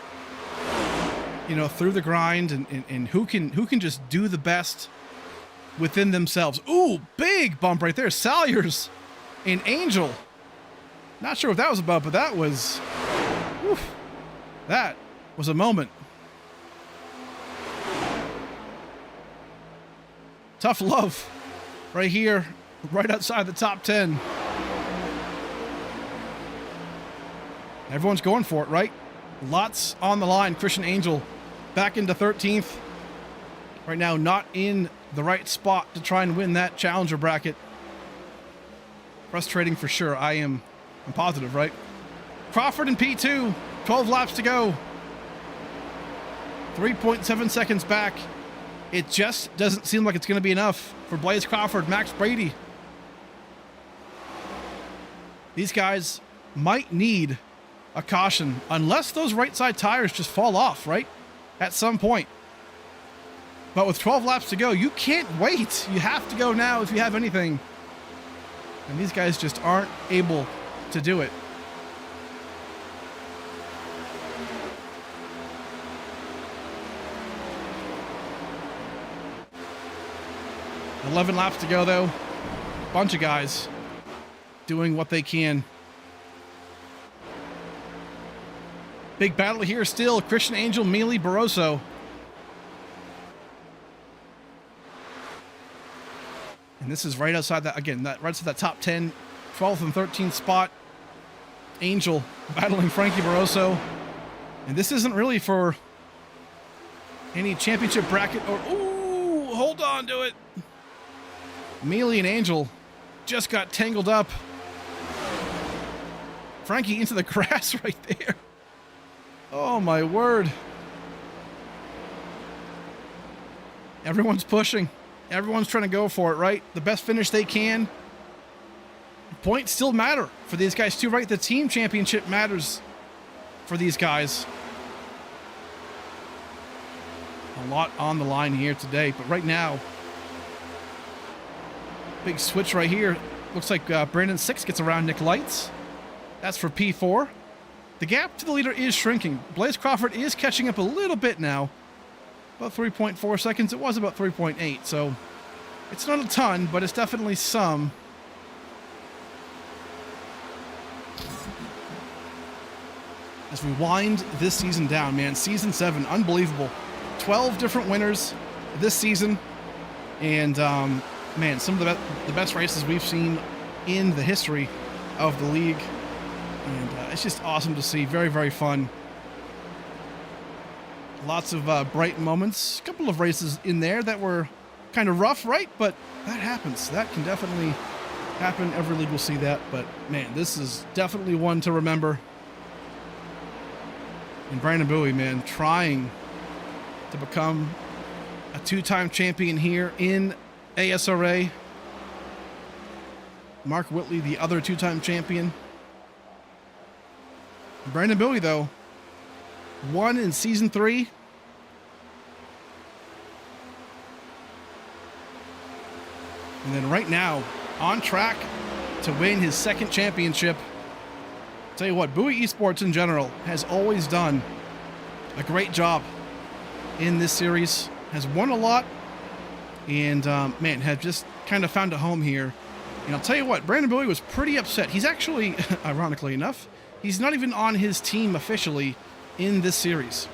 through the grind and who can just do the best within themselves. Ooh, big bump right there. Salyers and Angel Not sure what that was about, but that was, whew, that was a moment. Tough love right here, right outside the top 10. Everyone's going for it, right? Lots on the line. Christian Angel back into 13th. Right now, not in the right spot to try and win that challenger bracket. Frustrating for sure. I'm positive, right? Crawford in P2, 12 laps to go. 3.7 seconds back. It just doesn't seem like it's going to be enough for Blaze Crawford, Max Brady. These guys might need a caution unless those right side tires just fall off, right? At some point. But with 12 laps to go, you can't wait. You have to go now if you have anything. And these guys just aren't able to do it. $11 laps to go, though. Bunch of guys doing what they can. Big battle here still. Christian Angel, Mealy, Barroso. And this is right outside that, again, that right outside that top 10, 12th and 13th spot. Angel battling Frankie Barroso. And this isn't really for any championship bracket or, ooh, hold on to it. Mealy and Angel just got tangled up. Frankie into the grass right there. Oh my word. Everyone's pushing. Everyone's trying to go for it, right? The best finish they can. Points still matter for these guys too, right? The team championship matters for these guys. A lot on the line here today, but right now, big switch right here. Looks like Brandon Six gets around Nick Lights. That's for P4. The gap to the leader is shrinking. Blaze Crawford is catching up a little bit now. About 3.4 seconds. It was about 3.8, so it's not a ton, but it's definitely some. As we wind this season down, man, season 7, unbelievable. 12 different winners this season, and man, some of the best races we've seen in the history of the league, and it's just awesome to see. Very, very fun. Lots of bright moments. A couple of races in there that were kind of rough, right? But that happens. That can definitely happen. Every league will see that. But man, this is definitely one to remember. And Brandon Bowie, man, trying to become a 2-time champion here in ASRA. Mark Whitley, the other 2-time champion. Brandon Bowie, though, won in season 3. And then right now, on track to win his 2nd championship. Tell you what, Bowie Esports in general has always done a great job in this series. Has won a lot. And, man, have just kind of found a home here. And I'll tell you what, Brandon Bowie was pretty upset. He's actually, ironically enough, he's not even on his team officially in this series.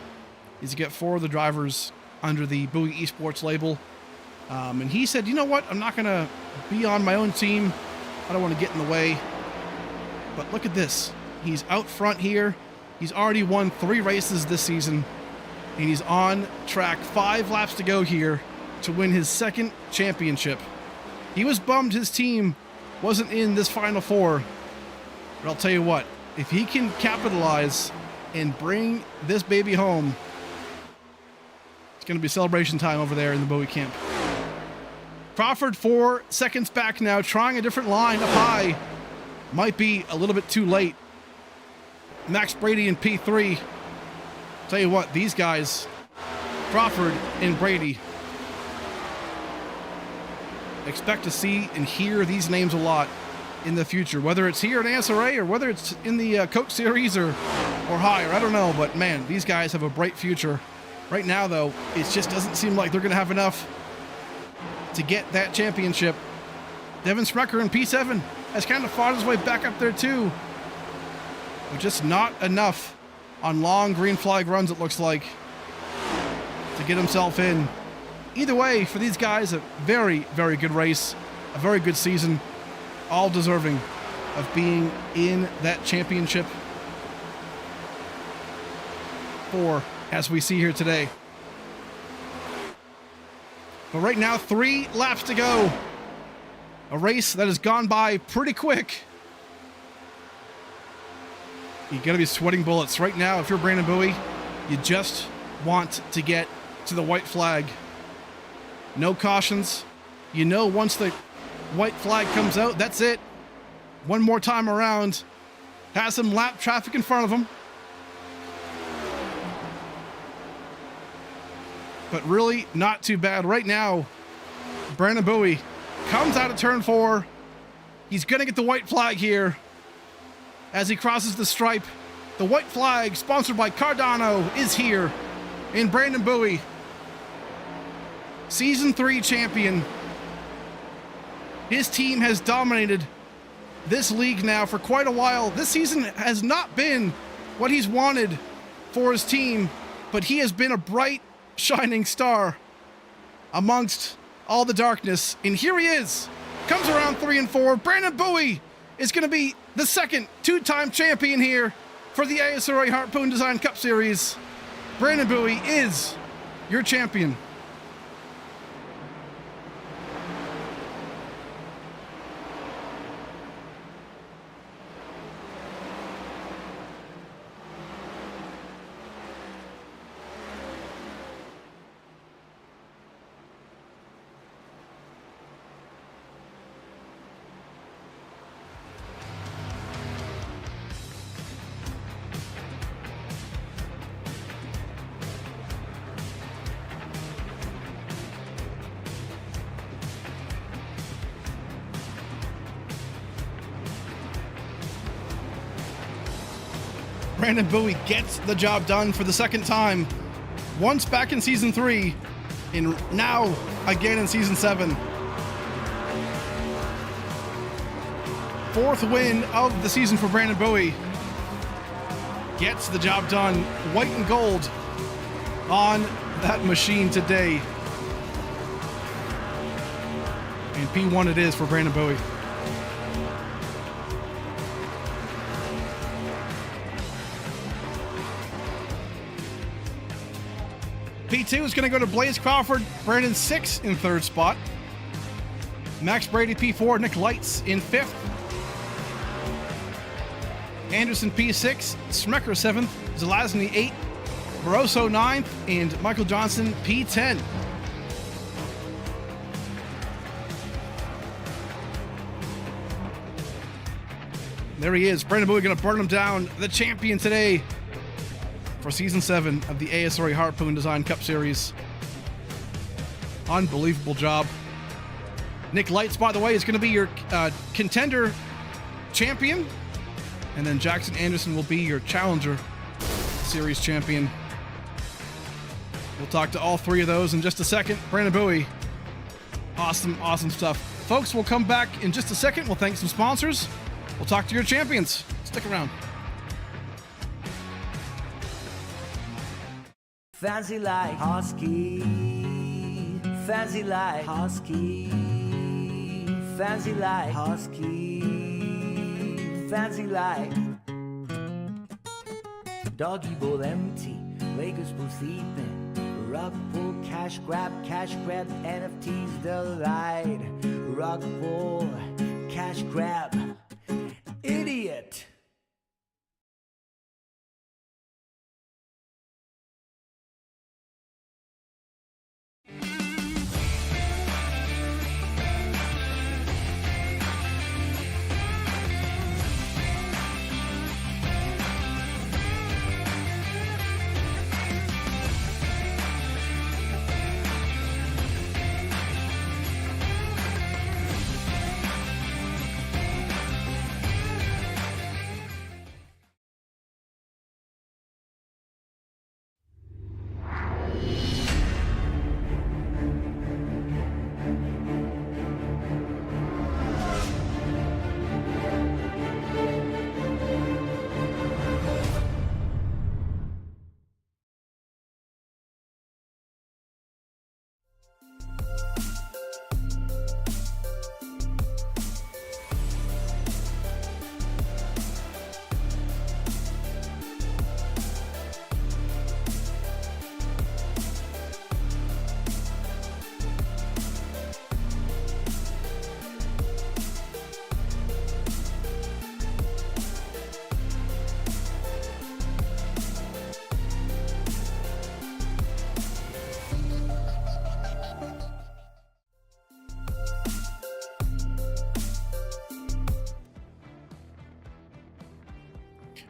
He's got 4 of the drivers under the Bowie Esports label. And he said, you know what? I'm not going to be on my own team. I don't want to get in the way. But look at this. He's out front here. He's already won 3 races this season. And he's on track, 5 laps to go here to win his 2nd championship. He was bummed his team wasn't in this Final 4. But I'll tell you what, if he can capitalize and bring this baby home, it's going to be celebration time over there in the Bowie camp. Crawford 4 seconds back now, trying a different line up high. Might be a little bit too late. Max Brady in P3. Tell you what, these guys, Crawford and Brady, expect to see and hear these names a lot in the future, whether it's here at ASRA or whether it's in the Coke Series or higher. I don't know, but man, these guys have a bright future. Right now, though, it just doesn't seem like they're going to have enough to get that championship. Devin Sprecher in P7 has kind of fought his way back up there too. but just not enough on long green flag runs, it looks like, to get himself in. Either way, for these guys, a very, very good race, a very good season, all deserving of being in that championship 4, as we see here today. But right now, 3 laps to go. A race that has gone by pretty quick. You gotta be sweating bullets. Right now, if you're Brandon Bowie, you just want to get to the white flag. No cautions. You know, once the white flag comes out, that's it. One more time around. Has some lap traffic in front of him. But really not too bad. Right now, Brandon Bowie comes out of turn 4. He's gonna get the white flag here as he crosses the stripe. The white flag, sponsored by Cardano, is here. And Brandon Bowie, Season 3 champion. His team has dominated this league now for quite a while. This season has not been what he's wanted for his team, but he has been a bright, shining star amongst all the darkness. And here he is, comes around 3 and 4. Brandon Bowie is going to be the second 2-time champion here for the ASRA Harpoon Design Cup Series. Brandon Bowie is your champion. Brandon Bowie gets the job done for the second time. Once back in Season 3, and now again in Season 7. 4th win of the season for Brandon Bowie. Gets the job done. White and gold on that machine today. And P1 it is for Brandon Bowie. P2 is going to go to Blaze Crawford. Brandon 6 in 3rd spot. Max Brady P4. Nick Lights in 5th. Anderson P6. Smecker 7th. Zelazny 8th. Barroso 9th. And Michael Johnson P10. There he is. Brandon Bowie going to burn him down. The champion today for Season 7 of the ASRA Harpoon Design Cup Series. Unbelievable job. Nick Lights, by the way, is going to be your contender champion. And then Jackson Anderson will be your challenger series champion. We'll talk to all 3 of those in just a second. Brandon Bowie, awesome, awesome stuff. Folks, we'll come back in just a second. We'll thank some sponsors. We'll talk to your champions. Stick around. Fancy like Husky, fancy like Husky, fancy like Husky, fancy like Doggy bowl empty, Lakers pool sleeping, rug pull, cash grab, NFTs delight, rug pull, cash grab, idiot.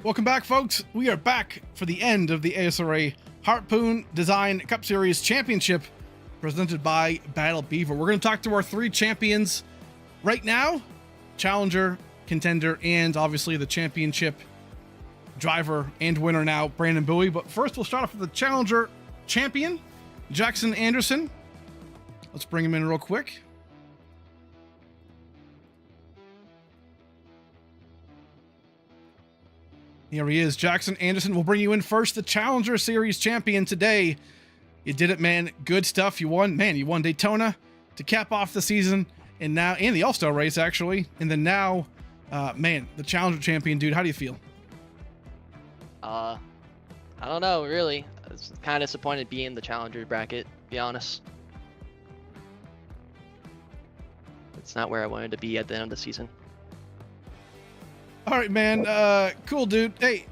Welcome back, folks. We are back for the end of the ASRA Harpoon Design Cup Series Championship presented by Battle Beaver. We're going to talk to our 3 champions right now: challenger, contender, and obviously the championship driver and winner now, Brandon Bowie. But first, we'll start off with the challenger champion, Jackson Anderson. Let's bring him in real quick. Here he is, Jackson Anderson. We'll bring you in first, the Challenger Series champion today. You did it, man. Good stuff. You won, man. You won Daytona to cap off the season, and now in the All-Star race, actually. And then now, man, the Challenger champion, dude. How do you feel? I don't know, really. I was kind of disappointed being in the Challenger bracket, to be honest. It's not where I wanted to be at the end of the season. All right, man. Cool, dude. Hey,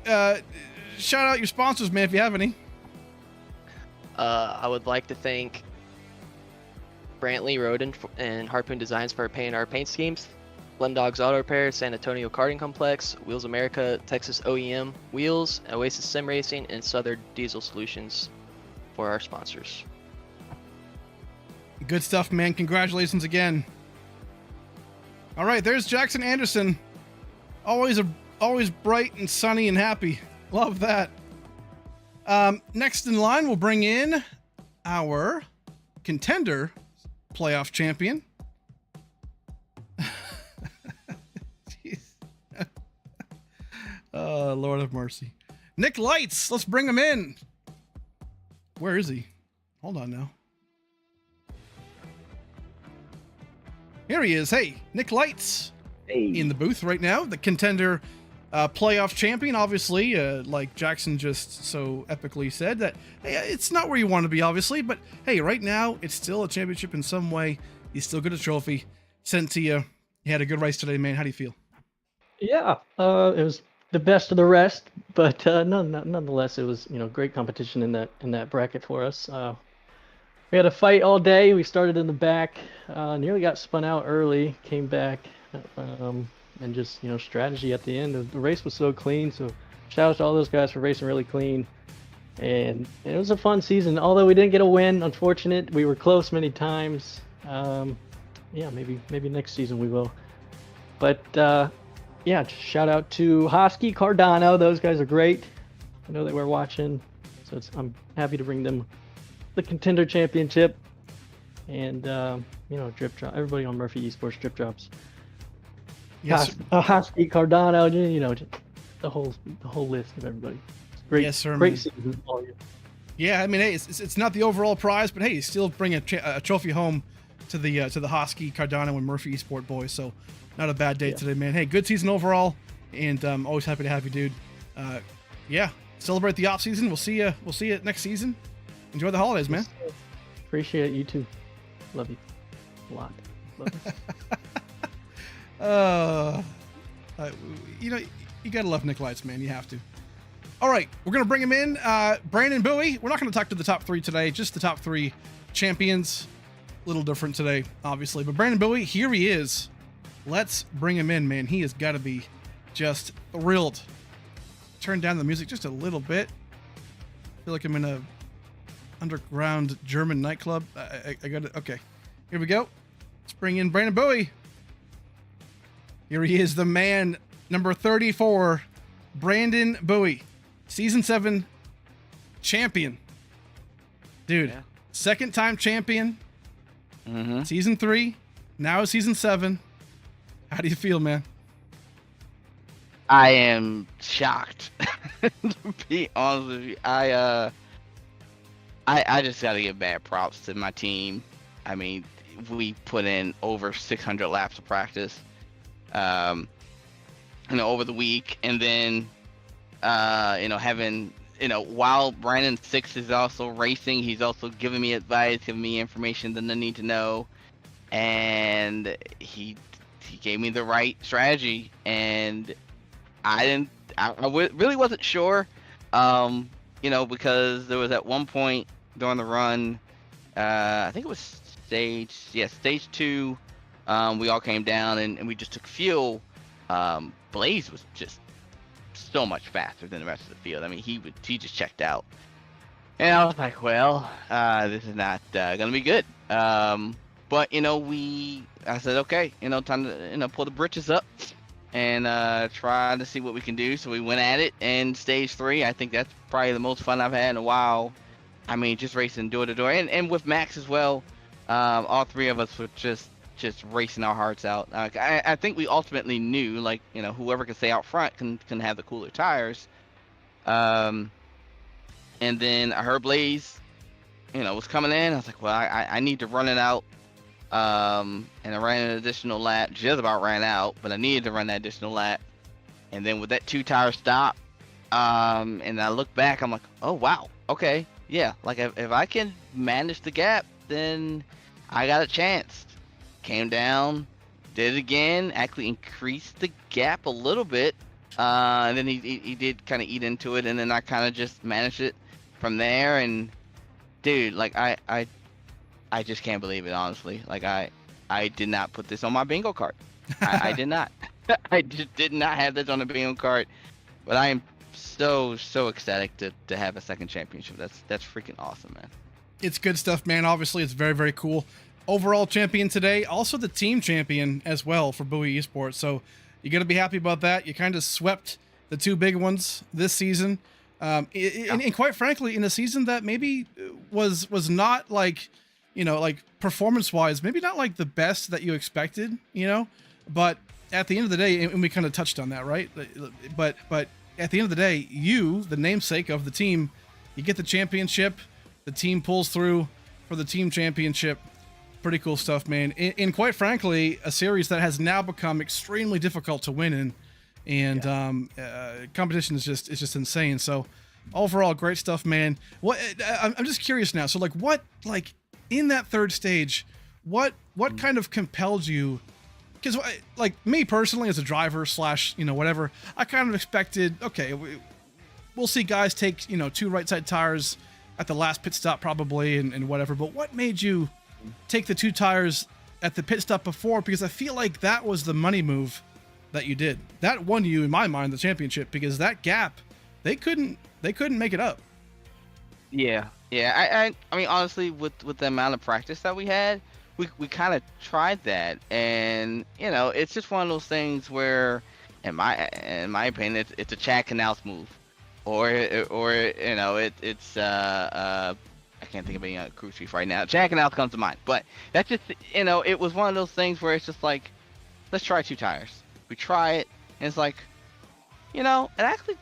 shout out your sponsors, man, if you have any. I would like to thank Brantley Roden and Harpoon Designs for painting our paint schemes, Glen Dogs Auto Repair, San Antonio Karting Complex, Wheels America, Texas OEM Wheels, Oasis Sim Racing, and Southern Diesel Solutions for our sponsors. Good stuff, man. Congratulations again. All right, there's Jackson Anderson. Always bright and sunny and happy. Love that. Next in line, we'll bring in our contender playoff champion. Jeez. Oh, Lord have mercy. Nick Lights. Let's bring him in. Where is he? Hold on now. Here he is. Hey, Nick Lights. In the booth right now, the contender playoff champion. Obviously, like Jackson just so epically said, that hey, it's not where you want to be, obviously, but hey, right now it's still a championship in some way. You still get a trophy sent to you. You had a good race today, man. How do you feel? Yeah, it was the best of the rest, but nonetheless, it was great competition in that bracket for us. We had a fight all day. We started in the back, nearly got spun out early, came back. And just strategy at the end. The race was so clean, so shout out to all those guys for racing really clean, and it was a fun season. Although we didn't get a win, unfortunate. We were close many times. Yeah, maybe next season we will. But yeah, shout out to Hosky, Cardano. Those guys are great. I know they were watching, so I'm happy to bring them the contender championship, and drip drop. Everybody on Murphy Esports drip drops. Yes, Hosky, Cardano, the whole list of everybody. Great, yes, sir, great man. season all year. Yeah, I mean, hey, it's not the overall prize, but hey, you still bring a trophy home to the Hosky, Cardano, and Murphy Esport boys. So, not a bad day today, man. Hey, good season overall, and always happy to have you, dude. Yeah, celebrate the off season. We'll see you next season. Enjoy the holidays, man. Appreciate you too. Love you a lot. Love you. You gotta love Nick Lights, man. You have to. All right, we're gonna bring him in. Brandon Bowie. We're not gonna talk to the top 3 today, just the top 3 champions. A little different today, obviously. But Brandon Bowie, here he is. Let's bring him in, man. He has got to be just thrilled. Turn down the music just a little bit. I feel like I'm in a underground German nightclub. I got it. Okay, here we go. Let's bring in Brandon Bowie. Here he is, the man, number 34, Brandon Bowie, Season 7 champion. Dude, second time champion, Season 3, now Season 7. How do you feel, man? I am shocked, to be honest with you. I just got to give mad props to my team. I mean, we put in over 600 laps of practice. Over the week, and then having while Brandon Six is also racing, he's also giving me advice, giving me information that I need to know, and he gave me the right strategy, and I really wasn't sure, because there was at one point during the run, I think it was stage 2. We all came down and we just took fuel. Blaze was just so much faster than the rest of the field. I mean, he just checked out. And I was like, well, this is not gonna be good. But I said, okay, time to pull the britches up and try to see what we can do. So we went at it. And stage 3, I think that's probably the most fun I've had in a while. I mean, just racing door to door, and with Max as well. All 3 of us were just racing our hearts out. I think we ultimately knew, like, whoever can stay out front can have the cooler tires. And then I heard Blaze, was coming in. I was like, well, I need to run it out. And I ran an additional lap. Just about ran out, but I needed to run that additional lap. And then with that 2-tire stop, and I look back, I'm like, oh wow, okay, yeah. Like if I can manage the gap, then I got a chance. Came down, did it again, actually increased the gap a little bit. And then he did kind of eat into it, and then I kind of just managed it from there. And dude, like I just can't believe it, honestly. Like I did not put this on my bingo card. I did not. I just did not have this on the bingo card. But I am so ecstatic to have a second championship. That's freaking awesome, man. It's good stuff, man. Obviously, it's very, very cool. Overall champion today, also the team champion as well for Bowie Esports. So you got to be happy about that. You kind of swept the 2 big ones this season. And quite frankly, in a season that maybe was not like, like performance-wise, maybe not like the best that you expected, but at the end of the day, and we kind of touched on that, right? But at the end of the day, you, the namesake of the team, you get the championship. The team pulls through for the team championship. Pretty cool stuff, man. And quite frankly, a series that has now become extremely difficult to win in, and competition is just insane. So overall, great stuff, man. I'm just curious now. So what in that 3rd stage, what kind of compelled you? Because like me personally, as a driver / whatever, I kind of expected, okay, we'll see guys take 2 right side tires at the last pit stop probably and whatever. But what made you take the 2 tires at the pit stop before? Because I feel like that was the money move that you did. That won you, in my mind, the championship, because that gap, they couldn't make it up. Yeah. I mean, honestly, with the amount of practice that we had, we kind of tried that, and it's just one of those things where, in my opinion, it's a Chad Canals move, or it's I can't think of any cruise chief right now. Chad Canals comes to mind, but that's just it was one of those things where it's just like, let's try 2 tires. We try it, and it's like, it actually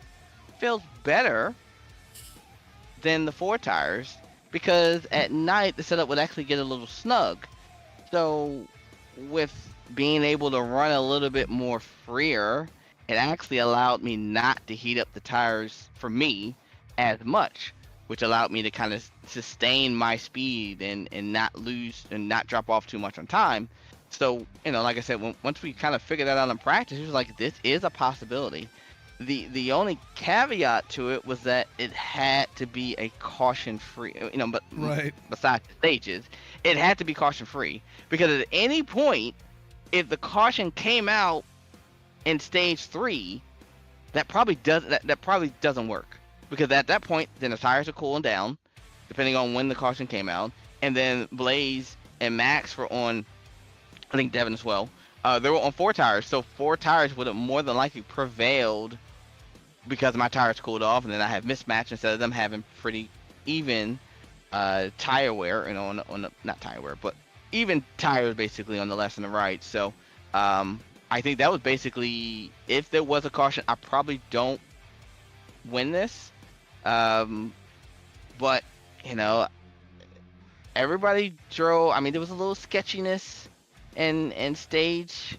feels better than the 4 tires, because at night the setup would actually get a little snug. So with being able to run a little bit more freer, it actually allowed me not to heat up the tires for me as much, which allowed me to kind of sustain my speed and not lose and not drop off too much on time. So, like I said, once we kind of figured that out in practice, it was like, this is a possibility. The only caveat to it was that it had to be a caution-free, but right. Besides the stages, it had to be caution-free, because at any point, if the caution came out in stage 3, that probably doesn't work, because at that point, then the tires are cooling down, depending on when the caution came out, and then Blaze and Max were on, I think Devin as well. They were on 4 tires, so 4 tires would have more than likely prevailed, because my tires cooled off, and then I have mismatch instead of them having pretty even tire wear, on the, not tire wear, but even tires basically on the left and the right. So I think that was basically, if there was a caution, I probably don't win this. But everybody drove. I mean, there was a little sketchiness in stage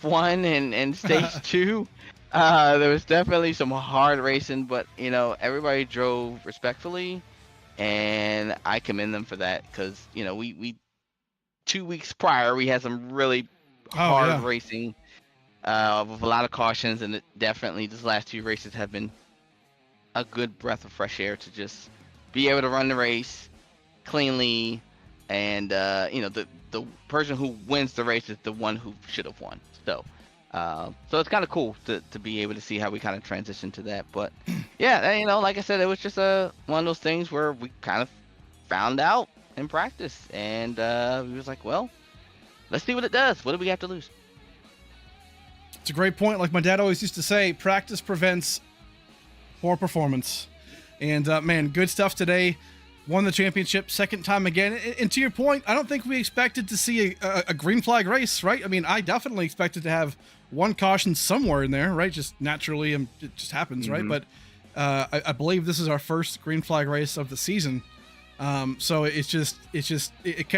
1 and stage 2. There was definitely some hard racing, but everybody drove respectfully, and I commend them for that, because we 2 weeks prior we had some really hard racing with a lot of cautions, and it definitely these last 2 races have been a good breath of fresh air to just be able to run the race cleanly, and the person who wins the race is the one who should have won. So So it's kind of cool to be able to see how we kind of transition to that. But yeah, you know, like I said, it was just one of those things where we kind of found out in practice, and we was like, well, let's see what it does. What do we have to lose? It's a great point. Like my dad always used to say, practice prevents poor performance. And man, good stuff today. Won the championship second time again. And to your point, I don't think we expected to see a green flag race, right? I mean, I definitely expected to have one caution somewhere in there, right? Just naturally, it just happens, right? But I believe this is our first green flag race of the season. So it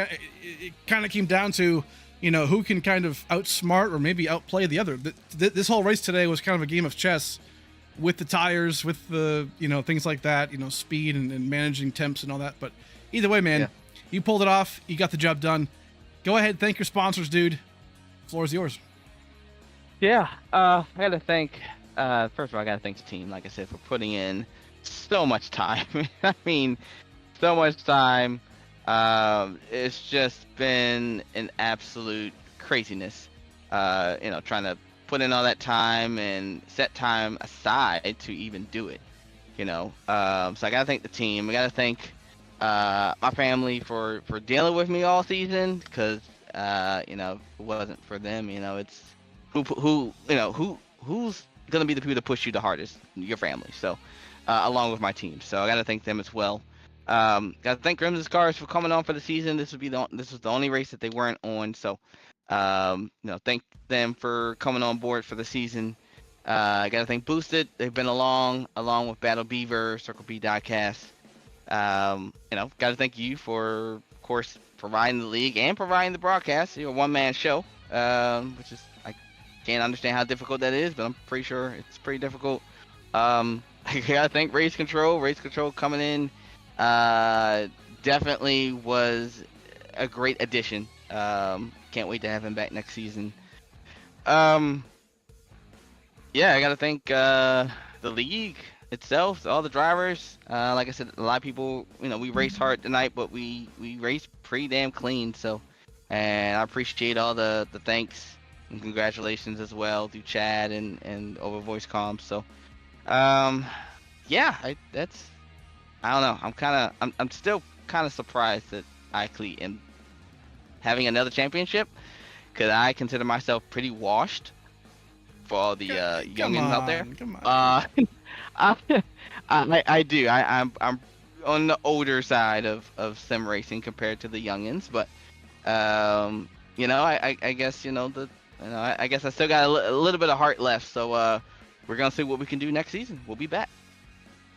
kind of came down to, you know, who can kind of outsmart or maybe outplay the other. This whole race today was kind of a game of chess with the tires, with the, you know, things like that, you know, speed and managing temps and all that. But either way, man, you pulled it off. You got the job done. Go ahead. Thank your sponsors, dude. Floor is yours. Yeah. I got to thank, first of all, I got to thank the team, like I said, for putting in so much time. I mean, so much time. It's just been an absolute craziness, you know, trying to put in all that time and set time aside to even do it, you know. So I gotta thank the team. I gotta thank my family for dealing with me all season, because you know, if it wasn't for them, you know, it's who's gonna be the people to push you the hardest? Your family. So along with my team, so I gotta thank them as well. Gotta thank Crimson Scars for coming on for the season. This was the only race that they weren't on, so you know, thank them for coming on board for the season. I gotta thank Boosted. They've been along with Battle Beaver, Circle B Diecast. You know, gotta thank you for, of course, providing the league and providing the broadcast. You're a one-man show, which is, I can't understand how difficult that is, but I'm pretty sure it's pretty difficult. I gotta thank Race Control. Race Control coming in definitely was a great addition. Can't wait to have him back next season. Yeah, I gotta thank the league itself, all the drivers. Like I said, a lot of people, you know, we raced hard tonight, but we raced pretty damn clean. So, and I appreciate all the thanks and congratulations as well through chat and over voice comms. So, yeah, I don't know. I'm still kind of surprised that I actually am having another championship, because I consider myself pretty washed for all the youngins out there. Come on. I do. I'm on the older side of sim racing compared to the youngins, but you know, I guess, you know, I guess I still got a little bit of heart left. So we're gonna see what we can do next season. We'll be back.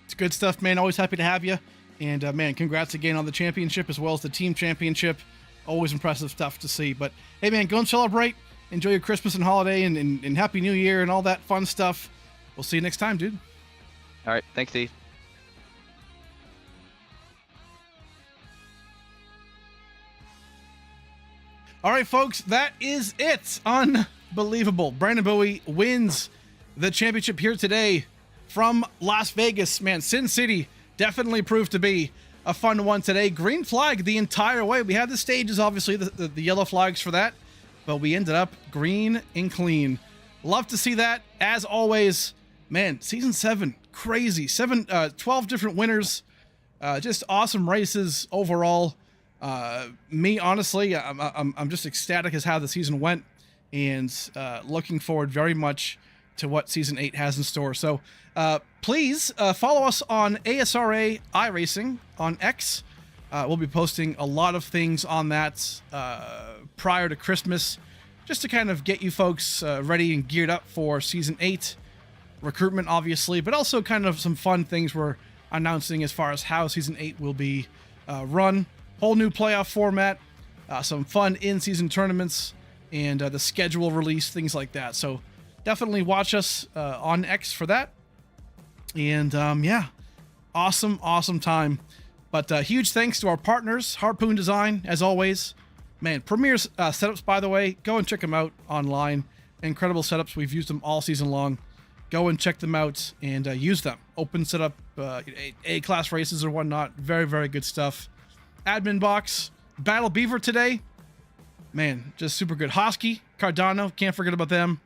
It's good stuff, man. Always happy to have you. And man, congrats again on the championship as well as the team championship. Always impressive stuff to see. But hey, man, go and celebrate. Enjoy your Christmas and holiday and Happy New Year and all that fun stuff. We'll see you next time, dude. All right. Thanks, Steve. All right, folks, that is it. Unbelievable. Brandon Bowie wins the championship here today from Las Vegas. Man, Sin City definitely proved to be a fun one today. Green flag the entire way. We had the stages, obviously, the yellow flags for that, but we ended up green and clean. Love to see that. As always, man, season 7, crazy. 12 different winners. Just awesome races overall. Me, honestly, I'm just ecstatic as how the season went, and looking forward very much to what season 8 has in store. So please follow us on ASRA iRacing on X. We'll be posting a lot of things on that prior to Christmas, just to kind of get you folks ready and geared up for season 8 recruitment, obviously, but also kind of some fun things we're announcing as far as how season 8 will be run. Whole new playoff format, some fun in-season tournaments, and the schedule release, things like that. So definitely watch us on X for that. And yeah, awesome time. But huge thanks to our partners, Harpoon Design, as always. Man, premier setups, by the way. Go and check them out online. Incredible setups. We've used them all season long. Go and check them out and use them. Open setup, A-class races or whatnot. Very, very good stuff. Admin box, Battle Beaver today. Man, just super good. Hosky, Cardano, can't forget about them.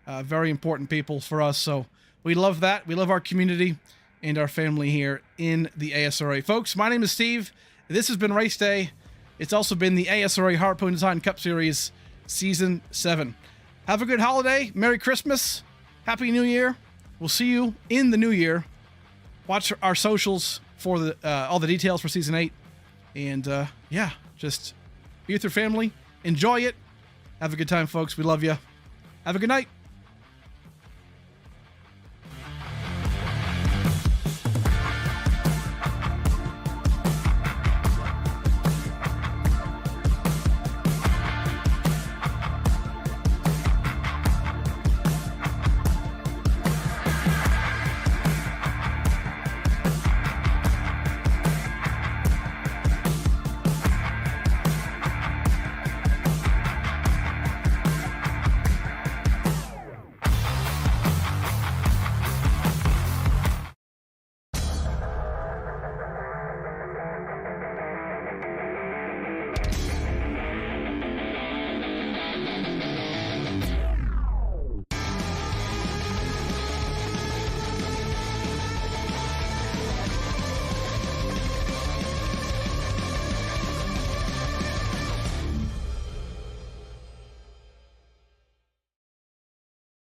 Very important people for us. So we love that. We love our community and our family here in the ASRA. Folks, my name is Steve. This has been Race Day. It's also been the ASRA Harpoon Design Cup Series Season 7. Have a good holiday. Merry Christmas. Happy New Year. We'll see you in the new year. Watch our socials for the all the details for Season 8. And yeah, just be with your family. Enjoy it. Have a good time, folks. We love you. Have a good night.